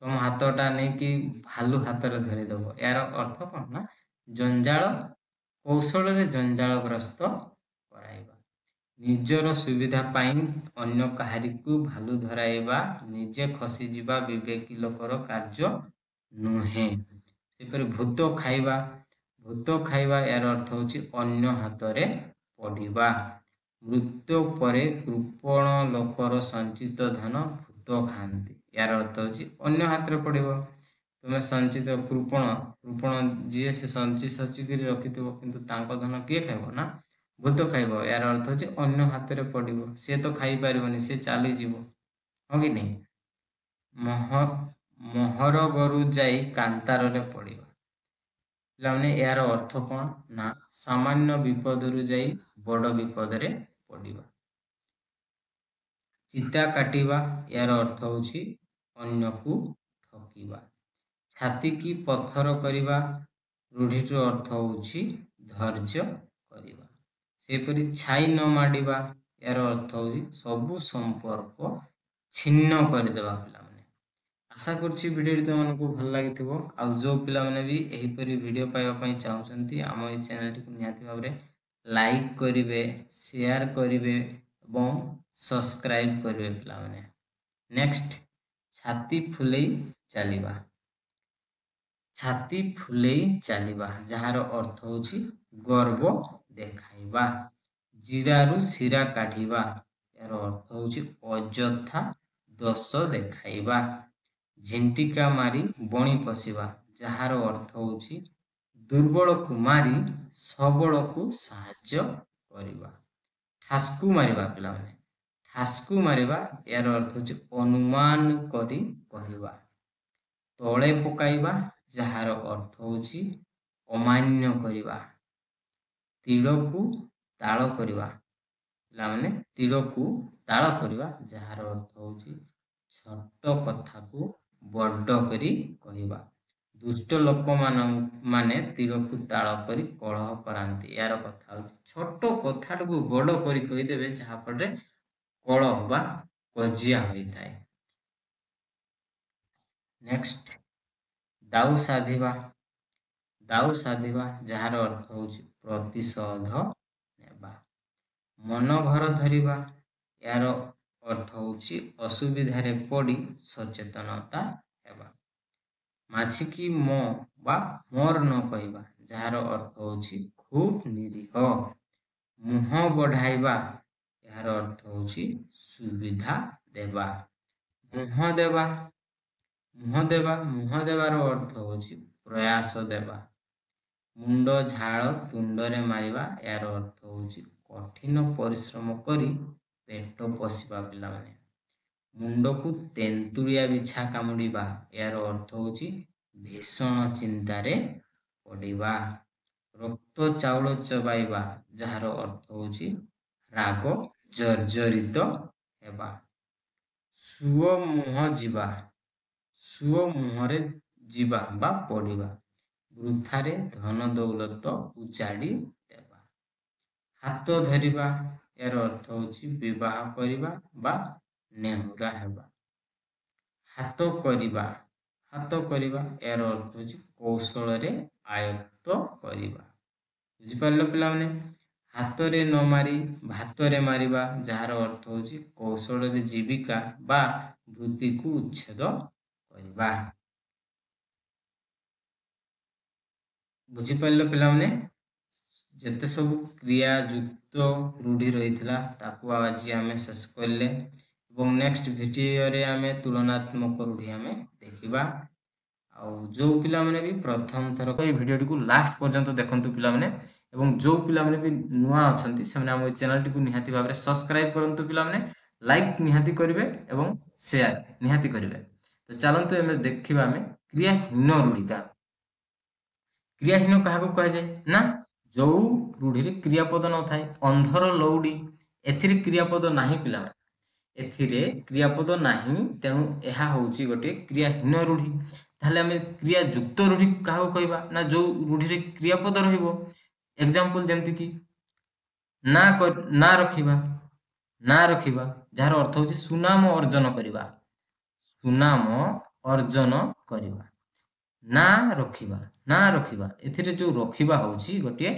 ତମ ହାତଟା ନେଇକି ଭାଲୁ ହାତରେ ଧରିଦବ। ଏହାର ଅର୍ଥ କ'ଣ ନା ଜଞ୍ଜାଳ, କୌଶଳରେ ଜଞ୍ଜାଳଗ୍ରସ୍ତ କରାଇବା। ନିଜର ସୁବିଧା ପାଇଁ ଅନ୍ୟ କାହାରିକୁ ଭାଲୁ ଧରାଇବା ନିଜେ ଖସିଯିବା ବିବେକୀ ଲୋକର କାର୍ଯ୍ୟ ନୁହେଁ। ସେପରି ଭୂତ ଖାଇବା, ଭୂତ ଖାଇବା ଏହାର ଅର୍ଥ ହେଉଛି ଅନ୍ୟ ହାତରେ ପଡ଼ିବା। ମୃତ୍ୟୁ ପରେ କୃପଣ ଲୋକର ସଞ୍ଚିତ ଧନ ଭୂତ ଖାଆନ୍ତି। ଏହାର ଅର୍ଥ ହେଉଛି ଅନ୍ୟ ହାତରେ ପଡ଼ିବ। ତୁମେ ସଞ୍ଚିତ କୃପଣ ଯିଏ ସେ ସଞ୍ଚିକରି ରଖିଥିବ କିନ୍ତୁ ତାଙ୍କ ଧନ କିଏ ଖାଇବ ନା ଭୂତ ଖାଇବ। ଏହାର ଅର୍ଥ ହେଉଛି ଅନ୍ୟ ହାତରେ ପଡ଼ିବ। ସିଏ ତ ଖାଇପାରିବନି, ସେ ଚାଲିଯିବ। ହଁ କି ନାହିଁ? ମହର ଗୋରୁ ଯାଇ କାନ୍ତାରରେ ପଡ଼ିବା। ପିଲାମାନେ ଏହାର ଅର୍ଥ କ'ଣ ନା ସାମାନ୍ୟ ବିପଦରୁ ଯାଇ ବଡ଼ ବିପଦରେ ପଡ଼ିବା। ଚିତା କାଟିବା ଏହାର ଅର୍ଥ ହେଉଛି ଅନ୍ୟକୁ ଠକିବା। ଛାତିକି ପଥର କରିବା ରୂଢ଼ିଟିର ଅର୍ଥ ହେଉଛି ଧୈର୍ଯ୍ୟ କରିବା। ସେହିପରି ଛାଇ ନ ମାଡ଼ିବା ଏହାର ଅର୍ଥ ହେଉଛି ସବୁ ସମ୍ପର୍କ ଛିନ୍ନ କରିଦେବା। ପିଲାମାନେ ଆଶା କରୁଛି ଭିଡ଼ିଓଟି ତୁମମାନଙ୍କୁ ଭଲ ଲାଗିଥିବ। ଆଉ ଯେଉଁ ପିଲାମାନେ ବି ଏହିପରି ଭିଡ଼ିଓ ପାଇବା ପାଇଁ ଚାହୁଁଛନ୍ତି ଆମ ଏହି ଚ୍ୟାନେଲଟିକୁ ନିହାତି ଭାବରେ ଲାଇକ୍ କରିବେ, ସେୟାର କରିବେ ଏବଂ ସବସ୍କ୍ରାଇବ୍ କରିବେ। ପିଲାମାନେ ନେକ୍ସଟ ଛାତି ଫୁଲେଇ ଚାଲିବା। ଛାତି ଫୁଲେଇ ଚାଲିବା ଯାହାର ଅର୍ଥ ହେଉଛି ଗର୍ବ ଦେଖାଇବା। ଜିରାରୁ ଶିରା କାଢ଼ିବା ଏହାର ଅର୍ଥ ହେଉଛି ଅଯଥା ଦୋଷ ଦେଖାଇବା। ଝିଣ୍ଟିକା ମାରି ବଣି ପଶିବା ଯାହାର ଅର୍ଥ ହେଉଛି ଦୁର୍ବଳକୁ ମାରି ସବଳକୁ ସାହାଯ୍ୟ କରିବା। ଠାସ୍କୁ ମାରିବା, ପିଲାମାନେ ଠାସ୍କୁ ମାରିବା ଏହାର ଅର୍ଥ ହେଉଛି ଅନୁମାନ କରି କହିବା। ତଳେ ପକାଇବା ଯାହାର ଅର୍ଥ ହେଉଛି ଅମାନ୍ୟ କରିବା। ତୀରକୁ ତାଳ କରିବା, ପିଲାମାନେ ତୀରକୁ ତାଳ କରିବା ଯାହାର ଅର୍ଥ ହେଉଛି ଛୋଟ କଥାକୁ ବଡ଼ କରି କହିବା। ଦୁଷ୍ଟ ଲୋକମାନେ ତୀରକୁ ତାଳ କରି କଳହ କରାନ୍ତି। ଏହାର କଥା ହେଉଛି ଛୋଟ କଥାଟାକୁ ବଡ଼ କରି କହିଦେବେ ଯାହାଫଳରେ କଳହ ବା କଜିଆ ହୋଇଥାଏ। ନେକ୍ସଟ ଦାଉ ସାଧିବା। ଦାଉ ସାଧିବା ଯାହାର ଅର୍ଥ ହେଉଛି ପ୍ରତିଶୋଧ ନେବା। ମନ ଘର ଧରିବା ଏହାର ଅର୍ଥ ହେଉଛି ଅସୁବିଧାରେ ପଡ଼ି ସଚେତନତା ହେବା। ମାଛିକି ମୋ ବା ମୋର ନ କହିବା ଯାହାର ଅର୍ଥ ହେଉଛି ଖୁବ୍ ନିରୀହ। ମୁହଁ ବଢ଼ାଇବା ଏହାର ଅର୍ଥ ହେଉଛି ସୁବିଧା ଦେବା। ମୁହଁ ଦେବା, ମୁହଁ ଦେବାର ଅର୍ଥ ହେଉଛି ପ୍ରୟାସ ଦେବା। ମୁଣ୍ଡ ଝାଳ ତୁଣ୍ଡରେ ମାରିବା ଏହାର ଅର୍ଥ ହେଉଛି କଠିନ ପରିଶ୍ରମ କରି ପେଟ ପୋଷିବା। ପିଲାମାନେ ମୁଣ୍ଡକୁ ତେନ୍ତୁଳିଆ ବିଛା କାମୁଡ଼ିବା ଏହାର ଅର୍ଥ ହେଉଛି ଭୀଷଣ ଚିନ୍ତାରେ ପଡ଼ିବା। ରକ୍ତ ଚାଉଳ ଚୋବାଇବା ଯାହାର ଅର୍ଥ ହେଉଛି ରାଗ ଜର୍ଜରିତ ହେବା। ସୁଅ ମୁହଁ ଯିବା, ସୁଅ ମୁହଁରେ ଯିବା ବା ପଡ଼ିବା। ବୃଥାରେ ଧନ ଦୌଲତ ଉଜାଡ଼ି ଦେବା। ହାତ ଧରିବା ଏହାର ଅର୍ଥ ହେଉଛି ବିବାହ କରିବା ବା ନେହୁରା ହେବା। ହାତ କରିବା, ହାତ କରିବା ଏହାର ଅର୍ଥ ହେଉଛି କୌଶଳରେ ଆୟତ୍ତ କରିବା। ବୁଝିପାରିଲ ପିଲାମାନେ? ହାତରେ ନ ମାରି ଭାତରେ ମାରିବା ଯାହାର ଅର୍ଥ ହେଉଛି କୌଶଳରେ ଜୀବିକା ବା ବୃତ୍ତିକୁ ଉଚ୍ଛେଦ କରିବା। ବୁଝିପାରିଲ ପିଲାମାନେ? ଯେତେ ସବୁ କ୍ରିୟା ଯୁକ୍ତ ରୂଢ଼ି ରହିଥିଲା ତାକୁ ଆଜି ଆମେ ଶେଷ କଲେ। ଏବଂ ନେକ୍ସଟ ଭିଡ଼ିଓରେ ଆମେ ତୁଳନାत्मक रूढ़ी ଆମେ ଦେଖିବା। ଆଉ ଯୋଉ ପିଲାମାନେ ବି ପ୍ରଥମ ଥର ଏଇ ଭିଡ଼ିଓଟିକୁ ଲାଷ୍ଟ ପର୍ଯ୍ୟନ୍ତ ଦେଖନ୍ତୁ ପିଲାମାନେ, ଏବଂ ଯୋଉ ପିଲାମାନେ ବି ନୂଆ ଅଛନ୍ତି ସେମାନେ ଆମ ଚ୍ୟାନେଲଟିକୁ ନିହାତି ଭାବରେ ସବସ୍କ୍ରାଇବ କରନ୍ତୁ ପିଲାମାନେ, ଲାଇକ୍ ନିହାତି କରିବେ ଏବଂ ସେୟାର ନିହାତି କରିବେ। ତ ଚାଲନ୍ତୁ ଆମେ ଦେଖିବା ଆମେ କ୍ରିୟାହୀନ ରୂଢ଼ି କାହା। କ୍ରିୟାହୀନ କାହାକୁ କୁହାଯାଏ ନା ଯୋଉ ରୂଢ଼ିରେ କ୍ରିୟାପଦ ନଥାଏ। ଅନ୍ଧର ଲଉଡ଼ି ଏଥିରେ କ୍ରିୟାପଦ ନାହିଁ ପିଲାମାନେ, ଏଥିରେ କ୍ରିୟାପଦ ନାହିଁ, ତେଣୁ ଏହା ହେଉଛି ଗୋଟିଏ କ୍ରିୟାହୀନ ରୂଢ଼ି। ତାହେଲେ ଆମେ କ୍ରିୟାଯୁକ୍ତ ରୂଢ଼ି କାହାକୁ କହିବା ନା ଯୋଉ ରୂଢ଼ିରେ କ୍ରିୟାପଦ ରହିବ। ଏକ୍ସାମ୍ପଲ ଯେମିତିକି ନା ରଖିବା, ନା ରଖିବା ଯାହାର ଅର୍ଥ ହେଉଛି ସୁନାମ ଅର୍ଜନ କରିବା, ସୁନାମ ଅର୍ଜନ କରିବା। ନା ରଖିବା, ନା ରଖିବା ଏଥିରେ ଯୋଉ ରଖିବା ହେଉଛି ଗୋଟିଏ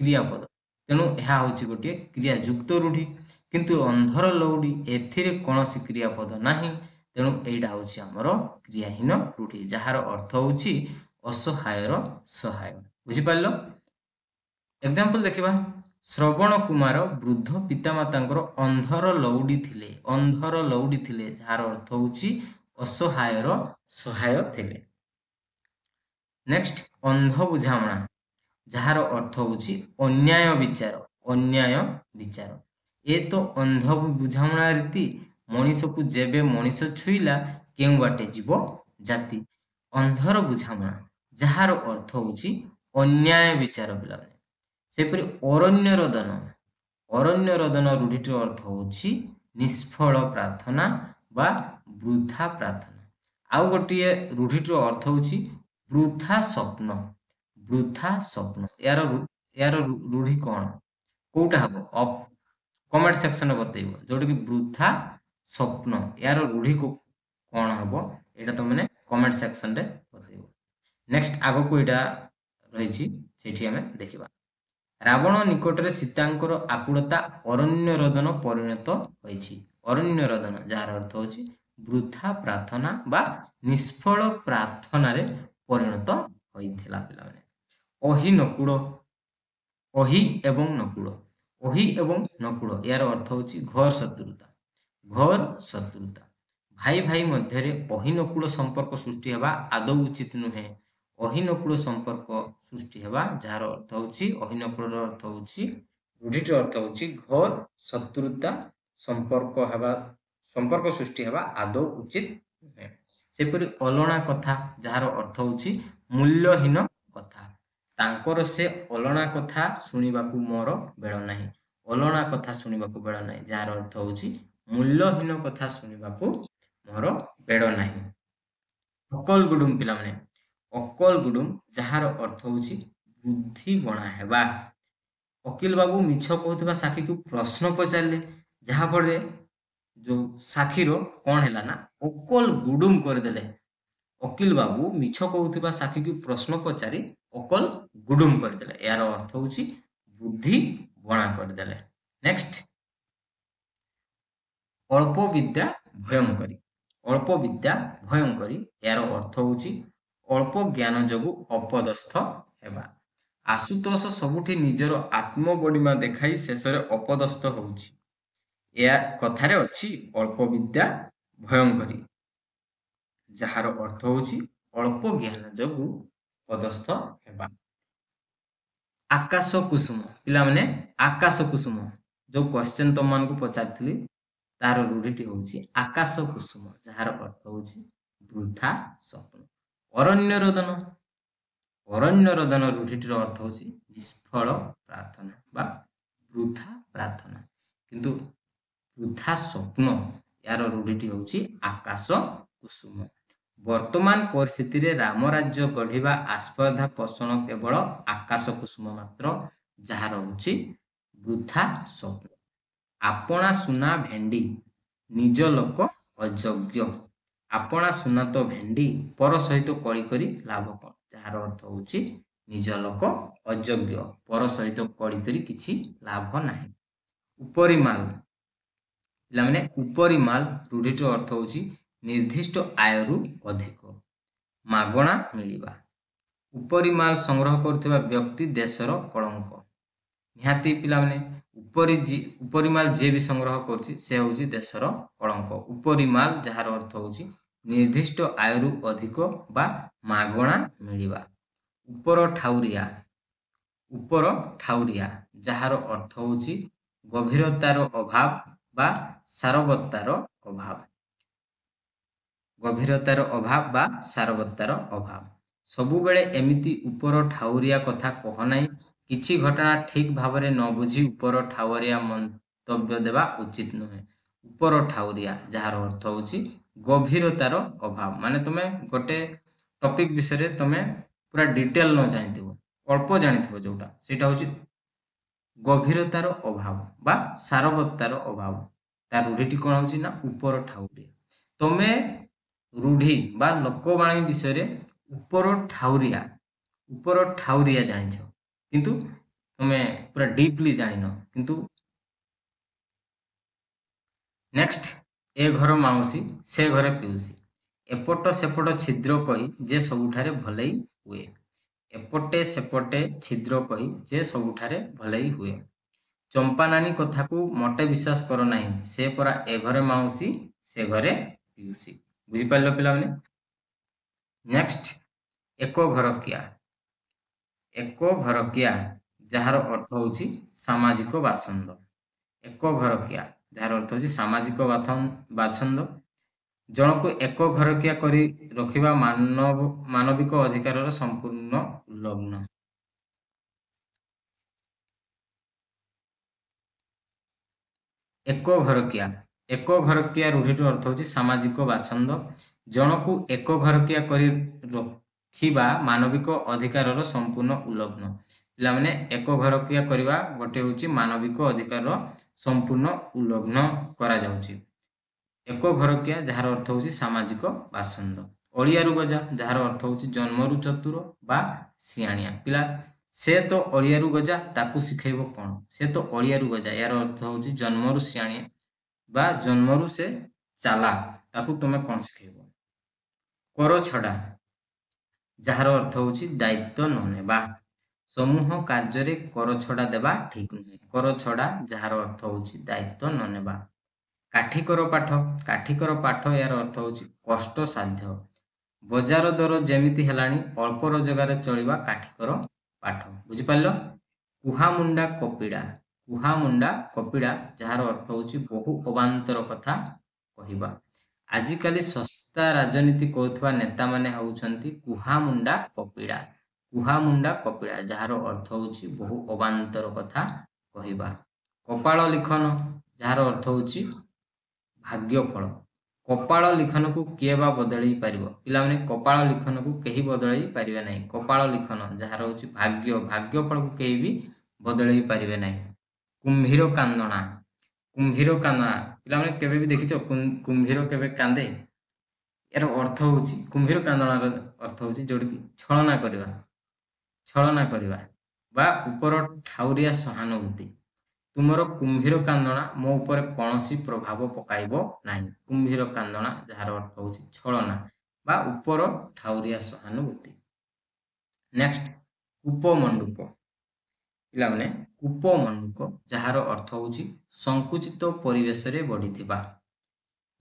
କ୍ରିୟାପଦ, ତେଣୁ ଏହା ହେଉଛି ଗୋଟିଏ କ୍ରିୟାଯୁକ୍ତ ରୂଢ଼ି। କିନ୍ତୁ ଅନ୍ଧର ଲଉଡ଼ି ଏଥିରେ କୌଣସି କ୍ରିୟାପଦ ନାହିଁ, ତେଣୁ ଏଇଟା ହେଉଛି ଆମର କ୍ରିୟାହୀନ ରୂଢ଼ି ଯାହାର ଅର୍ଥ ହେଉଛି ଅସହାୟର ସହାୟ। ବୁଝିପାରିଲ? ଏକ୍ସାମ୍ପଲ ଦେଖିବା, ଶ୍ରବଣ କୁମାର ବୃଦ୍ଧ ପିତାମାତାଙ୍କର ଅନ୍ଧର ଲଉଡ଼ି ଥିଲେ, ଅନ୍ଧର ଲଉଡ଼ି ଥିଲେ ଯାହାର ଅର୍ଥ ହେଉଛି ଅସହାୟର ସହାୟ ଥିଲେ। ନେକ୍ସଟ ଅନ୍ଧ ବୁଝାମଣା ଯାହାର ଅର୍ଥ ହେଉଛି ଅନ୍ୟାୟ ବିଚାର, ଅନ୍ୟାୟ ବିଚାର। ଏ ତ ଅନ୍ଧ ବୁଝାମଣା ରୀତି, ମଣିଷକୁ ଯେବେ ମଣିଷ ଛୁଇଁଲା କେଉଁ ବାଟେ ଯିବ ଜାତି। ଅନ୍ଧର ବୁଝାମଣା ଯାହାର ଅର୍ଥ ହେଉଛି ଅନ୍ୟାୟ ବିଚାର ପିଲାମାନେ। ସେପରି ଅରଣ୍ୟ ରୋଦନ, ଅରଣ୍ୟ ରୋଦନ ରୂଢ଼ିଟିର ଅର୍ଥ ହେଉଛି ନିଷ୍ଫଳ ପ୍ରାର୍ଥନା ବା ବୃଥା ପ୍ରାର୍ଥନା। ଆଉ ଗୋଟିଏ ରୂଢ଼ିଟିର ଅର୍ଥ ହେଉଛି ବୃଥା ସ୍ୱପ୍ନ, ବୃଥା ସ୍ୱପ୍ନ। ୟାର ରୂଢ଼ି କ'ଣ, କୋଉଟା ହବ କମେଣ୍ଟ ସେକ୍ସନରେ ବତେଇବ। ଯୋଉଟାକି ବୃଥା ସ୍ୱପ୍ନ, ୟାର ରୂଢ଼ି କ'ଣ ହବ ଏଇଟା ତମେ କମେଣ୍ଟ ସେକ୍ସନରେ ବତେଇବ। ନେକ୍ସଟ ଆଗକୁ ଏଇଟା ରହିଛି, ସେଇଠି ଆମେ ଦେଖିବା। ରାବଣ ନିକଟରେ ସୀତାଙ୍କର ଆକୁଳତା ଅରଣ୍ୟ ରୋଦନ ପରିଣତ ହୋଇଛି। ଅରଣ୍ୟ ରୋଦନ ଯାହାର ଅର୍ଥ ହେଉଛି ବୃଥା ପ୍ରାର୍ଥନା ବା ନିଷ୍ଫଳ ପ୍ରାର୍ଥନାରେ ପରିଣତ ହୋଇଥିଲା ପିଲାମାନେ। ଅହି ନକୁଳ, ଅହି ଏବଂ ନକୁଳ, ଅହି ଏବଂ ନକୁଳ ୟାର ଅର୍ଥ ହେଉଛି ଘୋର ଶତ୍ରୁତା, ଘୋର ଶତ୍ରୁତା। ଭାଇ ଭାଇ ମଧ୍ୟରେ ଅହିନକୁଳ ସମ୍ପର୍କ ସୃଷ୍ଟି ହେବା ଆଦୌ ଉଚିତ ନୁହେଁ। ଅହିନକୁଳ ସମ୍ପର୍କ ସୃଷ୍ଟି ହେବା ଯାହାର ଅର୍ଥ ହେଉଛି, ଅହିନକୁଳର ଅର୍ଥ ହେଉଛି, ରୂଢ଼ିଟିର ଅର୍ଥ ହେଉଛି ଘୋର ଶତ୍ରୁତା ସମ୍ପର୍କ ସୃଷ୍ଟି ହେବା ଆଦୌ ଉଚିତ ନୁହେଁ। ସେପରି ଅଲଣା କଥା ଯାହାର ଅର୍ଥ ହେଉଛି ମୂଲ୍ୟହୀନ କଥା। ତାଙ୍କର ସେ ଅଲଣା କଥା ଶୁଣିବାକୁ ମୋର ବେଳ ନାହିଁ, ଅଲଣା କଥା ଶୁଣିବାକୁ ବେଳ ନାହିଁ ଯାହାର ଅର୍ଥ ହେଉଛି ମୂଲ୍ୟହୀନ କଥା ଶୁଣିବାକୁ ମୋର ବେଳ ନାହିଁ। ଅକଲ ଗୁଡୁମ ପିଲାମାନେ, ଅକଲ ଗୁଡୁମ ଯାହାର ଅର୍ଥ ହେଉଛି ବୁଦ୍ଧି ବଣା ହେବା। ଓକିଲ ବାବୁ ମିଛ କହୁଥିବା ସାକ୍ଷୀକୁ ପ୍ରଶ୍ନ ପଚାରିଲେ, ଯାହାଫଳରେ ଯୋଉ ସାକ୍ଷୀର କ'ଣ ହେଲା ନା ଅକଲ ଗୁଡୁମ କରିଦେଲେ। ଓକିଲ ବାବୁ ମିଛ କହୁଥିବା ସାକ୍ଷୀକୁ ପ୍ରଶ୍ନ ପଚାରି ଅକଲ ଗୁଡୁମ କରିଦେଲେ, ଏହାର ଅର୍ଥ ହେଉଛି ବୁଦ୍ଧି ବଣା କରିଦେଲେ। ନେକ୍ସଟ ଅଳ୍ପ ବିଦ୍ୟା ଭୟଙ୍କରୀ, ଅଳ୍ପ ବିଦ୍ୟା ଭୟଙ୍କରୀ ଏହାର ଅର୍ଥ ହେଉଛି ଅଳ୍ପ ଜ୍ଞାନ ଯୋଗୁଁ ଅପଦସ୍ଥ ହେବା। ଆଶୁତୋଷ ସବୁଠି ନିଜର ଆତ୍ମବଡ଼ିମା ଦେଖାଇ ଶେଷରେ ଅପଦସ୍ଥ ହେଉଛି। ଏହା କଥାରେ ଅଛି ଅଳ୍ପ ବିଦ୍ୟା ଭୟଙ୍କରୀ, ଯାହାର ଅର୍ଥ ହେଉଛି ଅଳ୍ପ ଜ୍ଞାନ ଯୋଗୁଁ ଅପଦସ୍ଥ ହେବା। ଆକାଶ କୁସୁମ ପିଲାମାନେ, ଆକାଶ କୁସୁମ ଯୋଉ କ୍ୱେଶ୍ଚନ ତମମାନଙ୍କୁ ପଚାରିଥିଲି ତାର ରୂଢ଼ିଟି ହେଉଛି ଆକାଶ କୁସୁମ, ଯାହାର ଅର୍ଥ ହେଉଛି ବୃଥା ସ୍ୱପ୍ନ। ଅରଣ୍ୟ ରୋଦନ, ଅରଣ୍ୟ ରୋଦନ ରୂଢ଼ିଟିର ଅର୍ଥ ହେଉଛି ନିଷ୍ଫଳ ପ୍ରାର୍ଥନା ବା ବୃଥା ପ୍ରାର୍ଥନା। କିନ୍ତୁ ବୃଥା ସ୍ୱପ୍ନ ୟାର ରୂଢ଼ିଟି ହେଉଛି ଆକାଶ କୁସୁମ। ବର୍ତ୍ତମାନ ପରିସ୍ଥିତିରେ ରାମରାଜ୍ୟ ଗଢ଼ିବା ଆସ୍ପର୍ଦ୍ଧା ପୋଷଣ କେବଳ ଆକାଶ କୁସୁମ ମାତ୍ର, ଯାହାର ହେଉଛି ବୃଥା ସ୍ୱପ୍ନ। ଆପଣା ସୁନା ଭେଣ୍ଡି ନିଜ ଲୋକ ଅଯୋଗ୍ୟ, ଆପଣା ସୁନା ତ ଭେଣ୍ଡି ପର ସହିତ କଳି କରି ଲାଭ କ'ଣ, ଯାହାର ଅର୍ଥ ହେଉଛି ନିଜ ଲୋକ ଅଯୋଗ୍ୟ, ପର ସହିତ କଳି କରି କିଛି ଲାଭ ନାହିଁ। ଉପରିମାଲ ପିଲାମାନେ, ଉପରିମାଲ ରୂଢ଼ିଟିର ଅର୍ଥ ହେଉଛି ନିର୍ଦ୍ଦିଷ୍ଟ ଆୟରୁ ଅଧିକ, ମାଗଣା ମିଳିବା। ଉପରିମାଲ ସଂଗ୍ରହ କରୁଥିବା ବ୍ୟକ୍ତି ଦେଶର କଳଙ୍କ, निहाती पिला माने उपरिमाल जे भी संग्रह करछि से होछि देशर कलंक। उपरिमाल जहार अर्थ होछि निर्दिष्ट आयरु अधिक बा मागणा मिलिबा। उपर ठाउरिया जहार अर्थ होछि गभीरतार अभाव बा सारवत्तार अभाव। गभीरतार अभाव बा सारवत्तार अभाव। सबुबेले एमिति उपर ठाउरिया कथा कह नाही। किछि घटना ठीक भावरे न बुझी उपर ठाउरिया मंतव्य देवा उचित नुहे। उपर ठाउरिया जहार अर्थ होछि गभीरतार अभाव माने तुमे गोटे टॉपिक विषय तुमे पूरा डिटेल न जानिथिबो अल्प जानिथिबो जोटा सेटा होछि गभीरतार अभाव बा सारवत्तार अभाव। तार रूढ़िटी कोन होछि ना उपर ठाउरिया। तुमे रूढ़ी बा लोकवाणी विषय उपर ठाउरिया जानिछ किंतु तुमे पूरा डीपली जानिनो। किंतु नेक्स्ट ए घर माउसी से घरे पिउसी। एपट सेपट छिद्र कही जे सबुठारे भलई हुए। एपटे सेपटे छिद्र कही जे सबुठारे भलई हुए। चंपा नानी कथा को मोटे विश्वास करो नहीं से परा ए घरे माउसी से घरे पिउसी। बुझी पाइलो पिला माने। नेक्स्ट एको घरकिया जहार अर्थ होछि सामाजिक बासंद। एको घरकिया जहार अर्थ होछि सामाजिक बाछंद। जनकु एको घरकिया करी रखिबा मानविक अधिकारर संपूर्ण उल्लंघन। एको घरकिया रूढ़िर अर्थ होछि सामाजिक बाछंद। जनकु एको घरकिया करी रखिबा मानविक अधिकारर संपूर्ण उल्लंघन। पिला माने एको घरकिया करिबा गोटे होछि मानविक अधिकारर संपूर्ण उल्लंघन करा जाउछि। एको घरकिया जहार अर्थ होछि सामाजिक बासंद। ओलियारु गजा जहार अर्थ होछि जन्मरु चतुर बा सियाणिया। पिला से तो ओलियारु गजा ताकू सिखेइबो कोन। से तो ओलियारु गजा यार अर्थ होछि जन्मरु सियाणिया बा जन्मरु से चाला ताकू तुमे कोन सिखेइबो। कर छडा जहार अर्थ होछि दायित्व न नेबा। समूह कार्य रे कर छडा देबा ठीक नुहे। कर छडा जहार अर्थ होछि दायित्व न नेबा। काठिकर पाठ यार अर्थ होछि कष्ट साध्य। बजार दर जेमिति हेलानी अल्प रोजगार चलिबा काठिकर पाठ। बुझी पाइलो। कुहामुंडा कपिड़ा जहार अर्थ होछि बहु अबांतर कथा कहिबा। आजिकाली सस्ता राजनीति करुवा नेता माने होउछंती कुहामुंडा कपिड़ा जहार अर्थ होछि बहु अबांतर कथा कहिबा। कपाळ लिखन जहार अर्थ होछि भाग्यफल। कपाळ लिखन को किए बा बदलई पारिबो। पिला माने कपाळ लिखन को केही बदलई पारिबे नाही। कपाळ लिखन जहार होछि भाग्यफल को केही भी बदलई पारिबे नाही। कुंभीर कांदणा पिला माने केबे भी देखिछो कुंभीर केबे कांदे। यार अर्थ होछि कुंभीर कांदणार अर्थ होछि जोडी छलना करिबा बा उपर ठाउरिया सहानुभूति। तुमर कुंभीर कांदणा मो ऊपर कौनसी प्रभाव पकाइबो नाही। कुंभीर कांदणा जहार अर्थ होछि छलना बा ऊपर ठाउरिया सहानुभूति। नेक्स्ट कूपमंडूक पिला माने कूपमंडूक जहार अर्थ होछि संकुचित परिवेश रे बढ़िथिबा।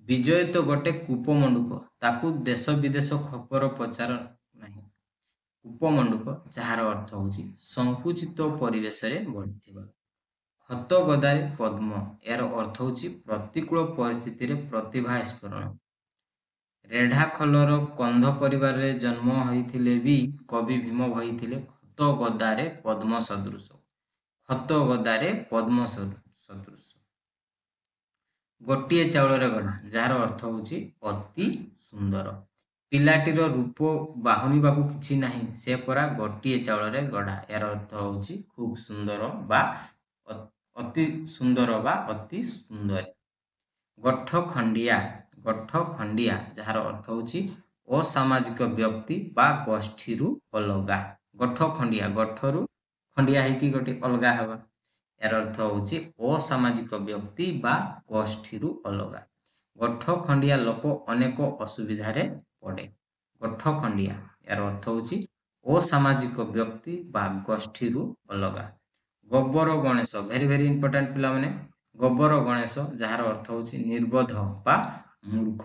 विजय तो गोटे कूपमंडूक ताकू देश विदेश खबर प्रचार नाही। कूपमंडूक जहार अर्थ होछि संकुचित परिवेश रे बढ़िथिबा। हत गदारे पद्म यार अर्थ होछि प्रतिकूल परिस्थिति रे प्रतिभा स्फुरण। रेढ़ा खलर कंध परिवार रे जन्म होइथिले भी कवि भीम होइथिले हत गदारे पद्म सदृश। गोटिए चाउल रे गढ़ा जार अर्थ होछि अति सुंदर। पिलाटीर रूप बाहुनिबाकू किछि नाही से परा गोटिए चाउल रे गढ़ा यार अर्थ होछि खूब सुंदर बा अति सुंदर बा अति सुंदर। गठ खंडिया जहार अर्थ होछि असामाजिक व्यक्ति बा गोष्ठीरु अलगा। गठ खंडिया गठरु खंडिया हेकी गोटे अलगा हवा यार अर्थ होछि असामाजिक व्यक्ति बा गोष्ठीरु अलगा। गठ खंडिया लोक अनेक असुविधा रे पड़े। गठ खंडिया यार अर्थ होछि असामाजिक व्यक्ति बा गोष्ठीरु अलगा। ଗୋବର ଗଣେଶ ଭେରି ଭେରି ଇମ୍ପୋର୍ଟାଣ୍ଟ ପିଲାମାନେ। ଗୋବର ଗଣେଶ ଯାହାର ଅର୍ଥ ହେଉଛି ନିର୍ବୋଧ ବା ମୂର୍ଖ।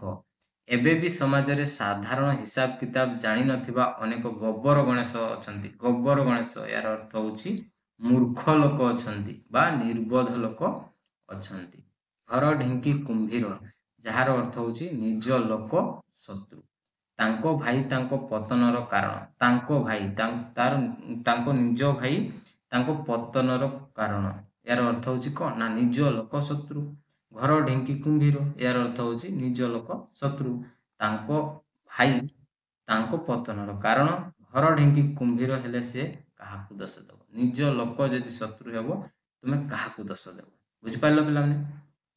ଏବେ ବି ସମାଜରେ ସାଧାରଣ ହିସାବ କିତାବ ଜାଣିନଥିବା ଅନେକ ଗୋବର ଗଣେଶ ଅଛନ୍ତି। ଗୋବର ଗଣେଶ ଏହାର ଅର୍ଥ ହେଉଛି ମୂର୍ଖ ଲୋକ ଅଛନ୍ତି ବା ନିର୍ବୋଧ ଲୋକ ଅଛନ୍ତି। ଘର ଢିଙ୍କି କୁମ୍ଭୀର ଯାହାର ଅର୍ଥ ହେଉଛି ନିଜ ଲୋକ ଶତ୍ରୁ। ତାଙ୍କ ଭାଇ ତାଙ୍କ ପତନର କାରଣ। ତାଙ୍କ ଭାଇ ତାଙ୍କ ନିଜ ଭାଇ ତାଙ୍କ ପତନର କାରଣ। ଏହାର ଅର୍ଥ ହେଉଛି କ'ଣ ନା ନିଜ ଲୋକ ଶତ୍ରୁ। ଘର ଢିଙ୍କି କୁମ୍ଭୀର ଏହାର ଅର୍ଥ ହେଉଛି ନିଜ ଲୋକ ଶତ୍ରୁ। ତାଙ୍କ ଭାଇ ତାଙ୍କ ପତନର କାରଣ। ଘର ଢିଙ୍କି କୁମ୍ଭୀର ହେଲେ ସେ କାହାକୁ ଦୋଷ ଦେବ? ନିଜ ଲୋକ ଯଦି ଶତ୍ରୁ ହେବ ତୁମେ କାହାକୁ ଦୋଷ ଦେବ? ବୁଝିପାରିଲ ପିଲାମାନେ?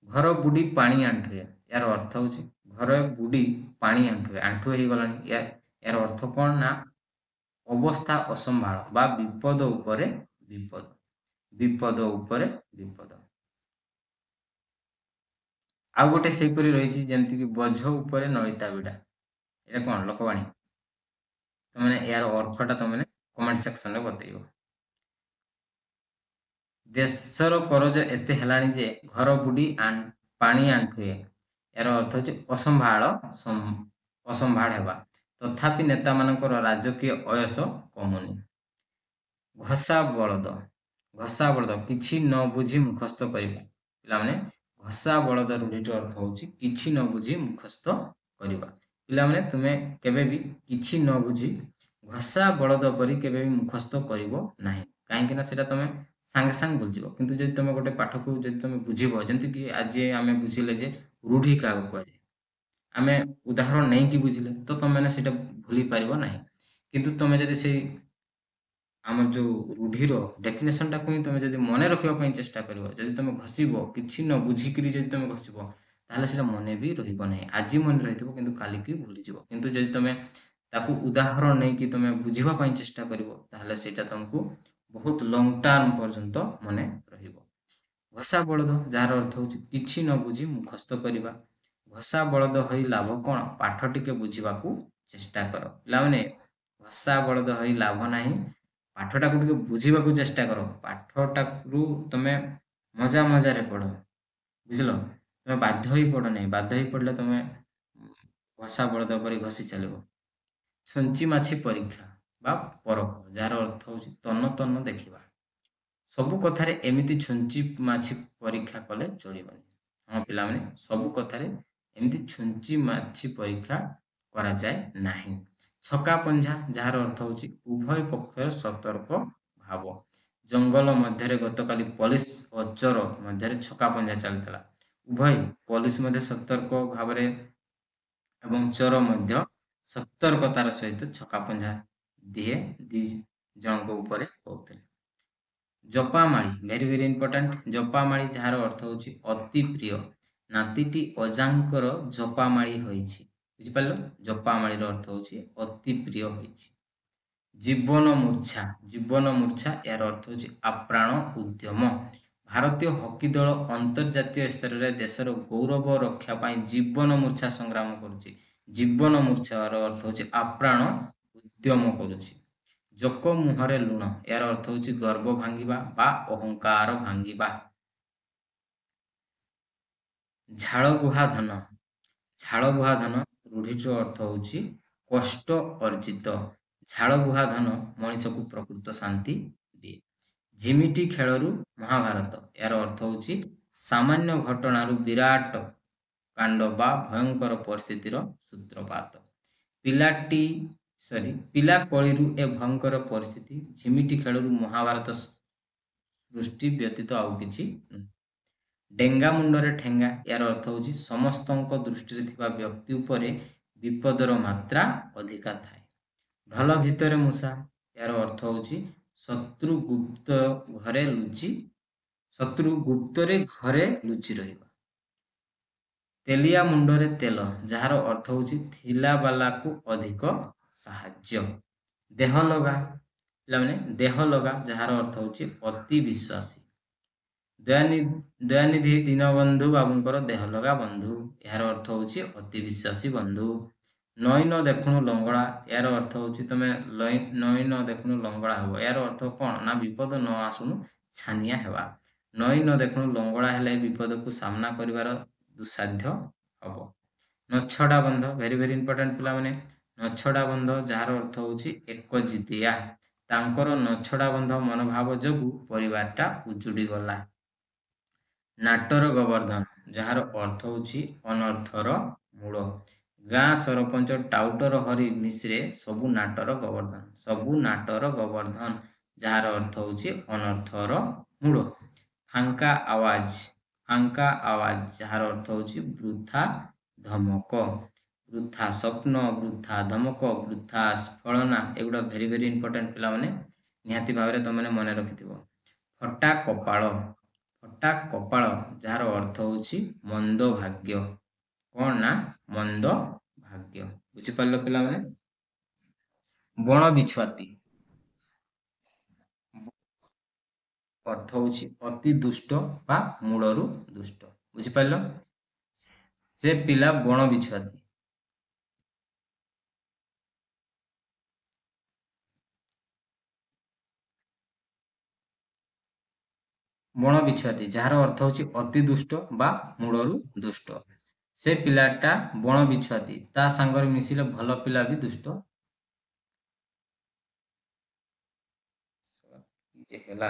ଘର ବୁଡ଼ି ପାଣି ଆଣ୍ଠୁଏ ଏହାର ଅର୍ଥ ହେଉଛି ଘର ବୁଡ଼ି ପାଣି ଆଣ୍ଠୁଏ। ଆଣ୍ଠୁଏ ହେଇଗଲାଣି। ଏହାର ଅର୍ଥ କ'ଣ ନା ଅବସ୍ଥା ଅସମ୍ଭାଳ ବା ବିପଦ ଉପରେ ବିପଦ। ବିପଦ ଉପରେ ବିପଦ। ଆଉ ଗୋଟେ ସେହିପରି ରହିଛି ଯେମିତିକି ବୋଝ ଉପରେ ନଳିତା ବିଡ଼ା। ଏଇଟା କ'ଣ ଲୋକବାଣୀ? ତମେ ଏହାର ଅର୍ଥଟା ତମେ କମେଣ୍ଟ ସେକ୍ସନରେ ବତେଇବ। ଦେଶର କରଜ ଏତେ ହେଲାଣି ଯେ ଘର ବୁଡ଼ି ପାଣି ଆଣ୍ଠୁଏ। ଏହାର ଅର୍ଥ ହେଉଛି ଅସମ୍ଭାଳ ହେବା। ତଥାପି ନେତାମାନଙ୍କର ରାଜକୀୟ ଅୟସ କମୁନି। ଘଷା ବଳଦ। ଘଷା ବଳଦ କିଛି ନ ବୁଝି ମୁଖସ୍ଥ କରିବା। ପିଲାମାନେ ଘଷା ବଳଦ ରୂଢ଼ିଟିର ଅର୍ଥ ହେଉଛି କିଛି ନ ବୁଝି ମୁଖସ୍ଥ କରିବା। ପିଲାମାନେ ତୁମେ କେବେ ବି କିଛି ନ ବୁଝି ଘଷା ବଳଦ ପରି କେବେ ବି ମୁଖସ୍ଥ କରିବ ନାହିଁ। କାହିଁକି ନା ସେଟା ତମେ ସାଙ୍ଗେ ସାଙ୍ଗେ ଭୁଲିଯିବ। କିନ୍ତୁ ଯଦି ତମେ ଗୋଟେ ପାଠକୁ ଯଦି ତମେ ବୁଝିବ, ଯେମିତିକି ଆଜି ଆମେ ବୁଝିଲେ ଯେ ରୂଢ଼ି କାହାକୁ କୁହାଯାଏ, ଆମେ ଉଦାହରଣ ନେଇକି ବୁଝିଲେ ତ ତମେମାନେ ସେଇଟା ଭୁଲି ପାରିବ ନାହିଁ। କିନ୍ତୁ ତମେ ଯଦି ସେଇ ଆମର ଯେଉଁ ରୂଢ଼ିର ଡେଫିନେସନଟାକୁ ହିଁ ତମେ ଯଦି ମନେ ରଖିବା ପାଇଁ ଚେଷ୍ଟା କରିବ, ଯଦି ତମେ ଘଷିବ କିଛି ନ ବୁଝିକିରି ଯଦି ତମେ ଘଷିବ ତାହେଲେ ସେଇଟା ମନେ ବି ରହିବ ନାହିଁ। ଆଜି ମନେ ରହିଥିବ କିନ୍ତୁ କାଲିକି ଭୁଲିଯିବ। କିନ୍ତୁ ଯଦି ତମେ ତାକୁ ଉଦାହରଣ ନେଇକି ତମେ ବୁଝିବା ପାଇଁ ଚେଷ୍ଟା କରିବ ତାହେଲେ ସେଇଟା ତମକୁ ବହୁତ ଲଙ୍ଗ ଟର୍ମ ପର୍ଯ୍ୟନ୍ତ ମନେ ରହିବ। ଘଷା ବଳଦ ଯାହାର ଅର୍ଥ ହେଉଛି କିଛି ନ ବୁଝି ମୁଖସ୍ଥ କରିବା। ଘଷା ବଳଦ ହୋଇ ଲାଭ କ'ଣ? ପାଠ ଟିକେ ବୁଝିବାକୁ ଚେଷ୍ଟା କର। ପିଲାମାନେ ଘଷା ବଳଦ ହୋଇ ଲାଭ ନାହିଁ, ପାଠଟାକୁ ଟିକେ ବୁଝିବାକୁ ଚେଷ୍ଟା କର। ପାଠଟାକୁ ତମେ ମଜା ମଜାରେ ପଢ଼। ବୁଝିଲ? ତମେ ବାଧ୍ୟ ହୋଇ ପଢ଼ ନାହିଁ। ବାଧ୍ୟ ହୋଇ ପଢ଼ିଲେ ତମେ ଘଷା ବଳଦ ପରି ଘଷି ଚାଲିବ। ଛୁଞ୍ଚି ମାଛି ପରୀକ୍ଷା ବା ପରଖ ଯାହାର ଅର୍ଥ ହେଉଛି ତନ୍ନ ତନ୍ନ ଦେଖିବା। ସବୁ କଥାରେ ଏମିତି ଛୁଞ୍ଚି ମାଛି ପରୀକ୍ଷା କଲେ ଚଳିବନି। ହଁ ପିଲାମାନେ ସବୁ କଥାରେ ଏମିତି ଛୁଞ୍ଚି ମାଛି ପରୀକ୍ଷା କରାଯାଏ ନାହିଁ। ଛକା ପଞ୍ଝା ଯାହାର ଅର୍ଥ ହେଉଛି ଉଭୟ ପକ୍ଷରେ ସତର୍କ ଭାବ। ଜଙ୍ଗଲ ମଧ୍ୟରେ ଗତକାଲି ପୋଲିସ ଓ ଚୋର ମଧ୍ୟରେ ଛକା ପଞ୍ଝା ଚାଲିଥିଲା। ଉଭୟ ପୋଲିସ ମଧ୍ୟ ସତର୍କ ଭାବରେ ଏବଂ ଚୋର ମଧ୍ୟ ସତର୍କତାର ସହିତ ଛକା ପଞ୍ଝା ଦି ଜଣଙ୍କ ଉପରେ କହୁଥିଲେ। ଜପାମାଳି ଭେରି ଭେରି ଇମ୍ପୋର୍ଟାଣ୍ଟ। ଜପାମାଳି ଯାହାର ଅର୍ଥ ହେଉଛି ଅତି ପ୍ରିୟ। ନାତିଟି ଅଜାଙ୍କର ଜପାମାଳି ହୋଇଛି। ବୁଝିପାରିଲ? ଜପାମାଳିର ଅର୍ଥ ହେଉଛି ଅତି ପ୍ରିୟ ହୋଇଛି। ଜୀବନ ମୂର୍ଚ୍ଛା। ଜୀବନ ମୂର୍ଚ୍ଛା ଏହାର ଅର୍ଥ ହେଉଛି ଆପ୍ରାଣ ଉଦ୍ୟମ। ଭାରତୀୟ ହକି ଦଳ ଅନ୍ତର୍ଜାତୀୟ ସ୍ତରରେ ଦେଶର ଗୌରବ ରକ୍ଷା ପାଇଁ ଜୀବନ ମୂର୍ଚ୍ଛା ସଂଗ୍ରାମ କରୁଛି। ଜୀବନ ମୂର୍ଚ୍ଛାର ଅର୍ଥ ହେଉଛି ଆପ୍ରାଣ ଉଦ୍ୟମ କରୁଛି। ଜୋକ ମୁହଁରେ ଲୁଣ ଏହାର ଅର୍ଥ ହେଉଛି ଗର୍ବ ଭାଙ୍ଗିବା ବା ଅହଙ୍କାର ଭାଙ୍ଗିବା। ଝାଳ ବୁହା ଧନ। ଝାଳ ବୁହା ଧନ ରୂଢ଼ିଟିର ଅର୍ଥ ହେଉଛି କଷ୍ଟ ଅର୍ଜିତ। ଝାଳ ବୁହା ଧନ ମଣିଷକୁ ପ୍ରକୃତ ଶାନ୍ତି ଦିଏ। ଝିମିଟି ଖେଳରୁ ମହାଭାରତ ଏହାର ଅର୍ଥ ହେଉଛି ସାମାନ୍ୟ ଘଟଣାରୁ ବିରାଟ କାଣ୍ଡ ବା ଭୟଙ୍କର ପରିସ୍ଥିତିର ସୂତ୍ରପାତ। ପିଲା କଳିରୁ ଏ ଭୟଙ୍କର ପରିସ୍ଥିତି। ଝିମିଟି ଖେଳରୁ ମହାଭାରତ ସୃଷ୍ଟି ବ୍ୟତୀତ ଆଉ କିଛି ନୁହେଁ। ଡେଙ୍ଗା ମୁଣ୍ଡରେ ଠେଙ୍ଗା ଏହାର ଅର୍ଥ ହେଉଛି ସମସ୍ତଙ୍କ ଦୃଷ୍ଟିରେ ଥିବା ବ୍ୟକ୍ତି ଉପରେ ବିପଦର ମାତ୍ରା ଅଧିକା ଥାଏ। ଢଲ ଭିତରେ ମୂଷା ଏହାର ଅର୍ଥ ହେଉଛି ଶତ୍ରୁ ଗୁପ୍ତରେ ଘରେ ଲୁଚି ରହିବା। ତେଲିଆ ମୁଣ୍ଡରେ ତେଲ ଯାହାର ଅର୍ଥ ହେଉଛି ଥିଲାବାଲାକୁ ଅଧିକ ସାହାଯ୍ୟ। ଦେହ ଲଗା ପିଲାମାନେ ଦେହ ଲଗା ଯାହାର ଅର୍ଥ ହେଉଛି ଅତି ବିଶ୍ୱାସୀ। ଦୟାନିଧି ଦୀନବନ୍ଧୁ ବାବୁଙ୍କର ଦେହ ଲଗା ବନ୍ଧୁ ଏହାର ଅର୍ଥ ହେଉଛି ଅତି ବିଶ୍ୱାସୀ ବନ୍ଧୁ। ନଈ ନ ଦେଖୁଣୁ ଲଙ୍ଗଳା ଏହାର ଅର୍ଥ ହେଉଛି ତମେ ନଈ ନ ଦେଖୁଣୁ ଲଙ୍ଗଳା ହେବ। ଏହାର ଅର୍ଥ କ'ଣ ନା ବିପଦ ନ ଆସୁଣୁ ଛାନିଆ ହେବା। ନଈ ନ ଦେଖୁଣୁ ଲଙ୍ଗଳା ହେଲେ ବିପଦକୁ ସାମ୍ନା କରିବାର ଦୁଃସାଧ୍ୟ ହବ। ନଛଡ଼ା ବନ୍ଧ, ଭେରି ଭେରି ଇମ୍ପୋର୍ଟାଣ୍ଟ ପିଲାମାନେ। ନଛଡ଼ା ବନ୍ଧ ଯାହାର ଅର୍ଥ ହେଉଛି ଏକଜିଦିଆ। ତାଙ୍କର ନଛଡ଼ା ବନ୍ଧ ମନୋଭାବ ଯୋଗୁଁ ପରିବାରଟା ଉଜୁଡ଼ି ଗଲା। ନାଟର ଗୋବର୍ଦ୍ଧନ, ଯାହାର ଅର୍ଥ ହେଉଛି ଅନର୍ଥର ମୂଳ। ଗାଁ ସରପଞ୍ଚ ଟାଉଟର ହରି ମିଶ୍ରେ ସବୁ ନାଟର ଗୋବର୍ଦ୍ଧନ। ସବୁ ନାଟର ଗୋବର୍ଦ୍ଧନ, ଯାହାର ଅର୍ଥ ହେଉଛି ଅନର୍ଥର ମୂଳ। ଫାଙ୍କା ଆୱାଜ, ଫାଙ୍କା ଆୱାଜ, ଯାହାର ଅର୍ଥ ହେଉଛି ବୃଥା ଧମକ। ବୃଥା ସ୍ୱପ୍ନ, ବୃଥା ଧମକ, ବୃଥା ସ୍ଫଳନା, ଏଗୁଡ଼ା ଭେରି ଭେରି ଇମ୍ପୋର୍ଟାଣ୍ଟ ପିଲାମାନେ, ନିହାତି ଭାବରେ ତୁମେ ମନେ ରଖିଥିବ। ଫଟା କପାଳ, ଫଟା କପାଳ, ଯାହାର ଅର୍ଥ ହେଉଛି ମନ୍ଦ ଭାଗ୍ୟ। କ'ଣ ନା ମନ୍ଦ ଭାଗ୍ୟ। ବୁଝିପାରିଲ ପିଲାମାନେ? ବଣ ବିଛୁଆତି ଅର୍ଥ ହେଉଛି ଅତି ଦୁଷ୍ଟ ବା ମୂଳରୁ ଦୁଷ୍ଟ। ବୁଝିପାରିଲ? ସେ ପିଲା ବଣ ବିଛୁଆତି। ବଣ ବିଛୁଆତି, ଯାହାର ଅର୍ଥ ହେଉଛି ଅତି ଦୁଷ୍ଟ ବା ମୂଳରୁ ଦୁଷ୍ଟ। ସେ ପିଲାଟା ବଣ ବିଛୁଆତି, ତା ସାଙ୍ଗରେ ମିଶିଲେ ଭଲ ପିଲା ବି ଦୁଷ୍ଟ ହେଲା।